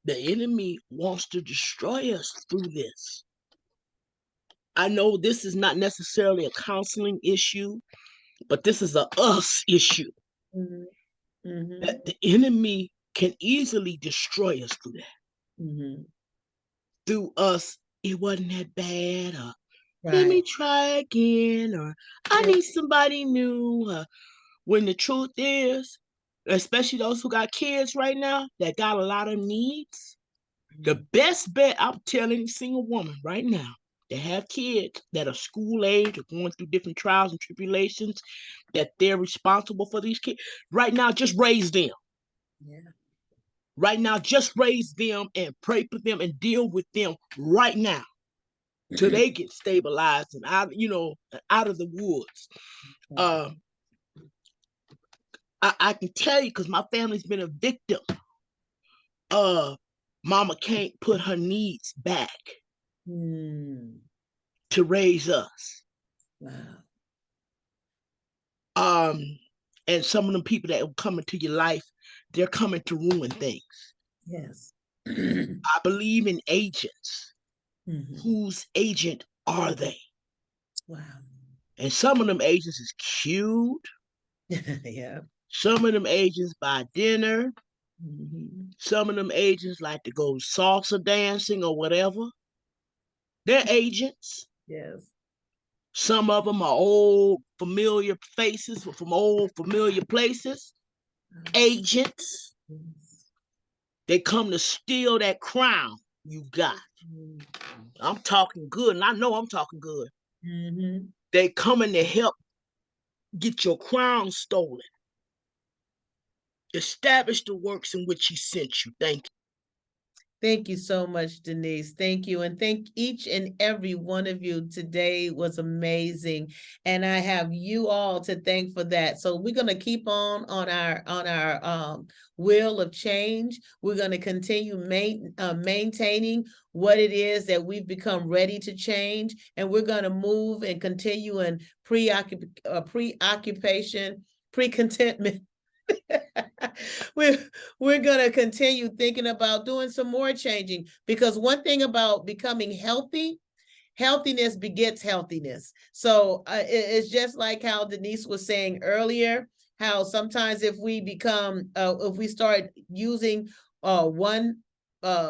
The enemy wants to destroy us through this. I know this is not necessarily a counseling issue, but this is a us issue. Mm-hmm. Mm-hmm. That the enemy can easily destroy us through that. Mm-hmm. Through us, it wasn't that bad, or Right. let me try again, or I need somebody new. When the truth is, especially those who got kids right now that got a lot of needs, the best bet I'm telling a single woman right now that have kids that are school age or going through different trials and tribulations, that they're responsible for these kids. Right now, just raise them. Yeah. Right now, just raise them and pray for them and deal with them right now till they get stabilized and out, out of the woods. I can tell you because my family's been a victim. Mama can't put her needs back to raise us. Wow. And some of them people that will come into your life, they're coming to ruin things. Yes. I believe in agents. Whose agent are they? Wow. And some of them agents is cute. Yeah. Some of them agents buy dinner. Some of them agents like to go salsa dancing or whatever. They're agents. Yes. Some of them are old familiar faces from old familiar places. Agents. They come to steal that crown you got. I'm talking good, and I know I'm talking good. They coming to help get your crown stolen. Establish the works in which he sent you. Thank you. Thank you so much, Denise. Thank you. And thank each and every one of you. Today was amazing. And I have you all to thank for that. So we're going to keep on our wheel of change. We're going to continue maintaining what it is that we've become ready to change. And we're going to move and continue in pre-contentment. we're going to continue thinking about doing some more changing, because one thing about becoming healthy, healthiness begets healthiness. So it's just like how Denise was saying earlier, how sometimes if we start using one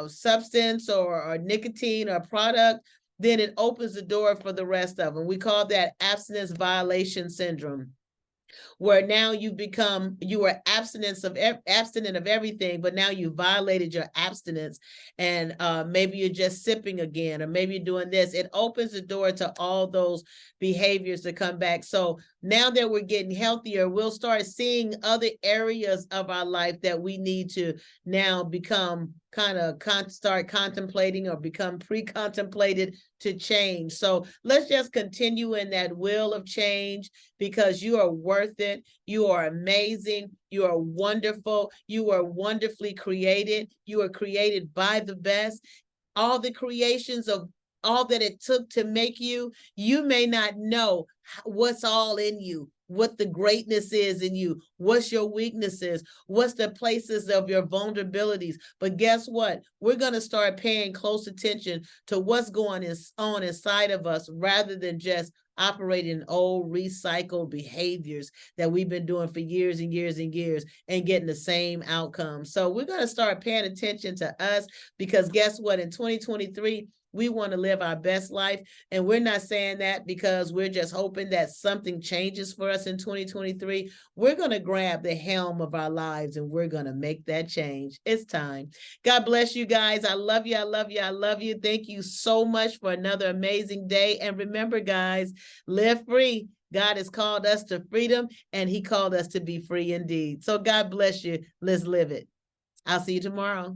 substance or nicotine or product, then it opens the door for the rest of them. We call that abstinence violation syndrome, where now you were abstinent of everything, but now you violated your abstinence, and maybe you're just sipping again, or maybe you're doing this. It opens the door to all those behaviors to come back. So now that we're getting healthier, we'll start seeing other areas of our life that we need to now become start contemplating or become pre-contemplated to change. So let's just continue in that wheel of change, because you are worth it. You are amazing. You are wonderful. You are wonderfully created. You are created by the best. All the creations of all that it took to make you, you may not know what's all in you, what the greatness is in you, what's your weaknesses, what's the places of your vulnerabilities. But guess what? We're going to start paying close attention to what's going on inside of us, rather than just operating old recycled behaviors that we've been doing for years and years and years and getting the same outcome. So we're going to start paying attention to us, because guess what? In 2023, we want to live our best life. And we're not saying that because we're just hoping that something changes for us in 2023. We're going to grab the helm of our lives and we're going to make that change. It's time. God bless you guys. I love you. I love you. I love you. Thank you so much for another amazing day. And remember, guys, live free. God has called us to freedom, and he called us to be free indeed. So God bless you. Let's live it. I'll see you tomorrow.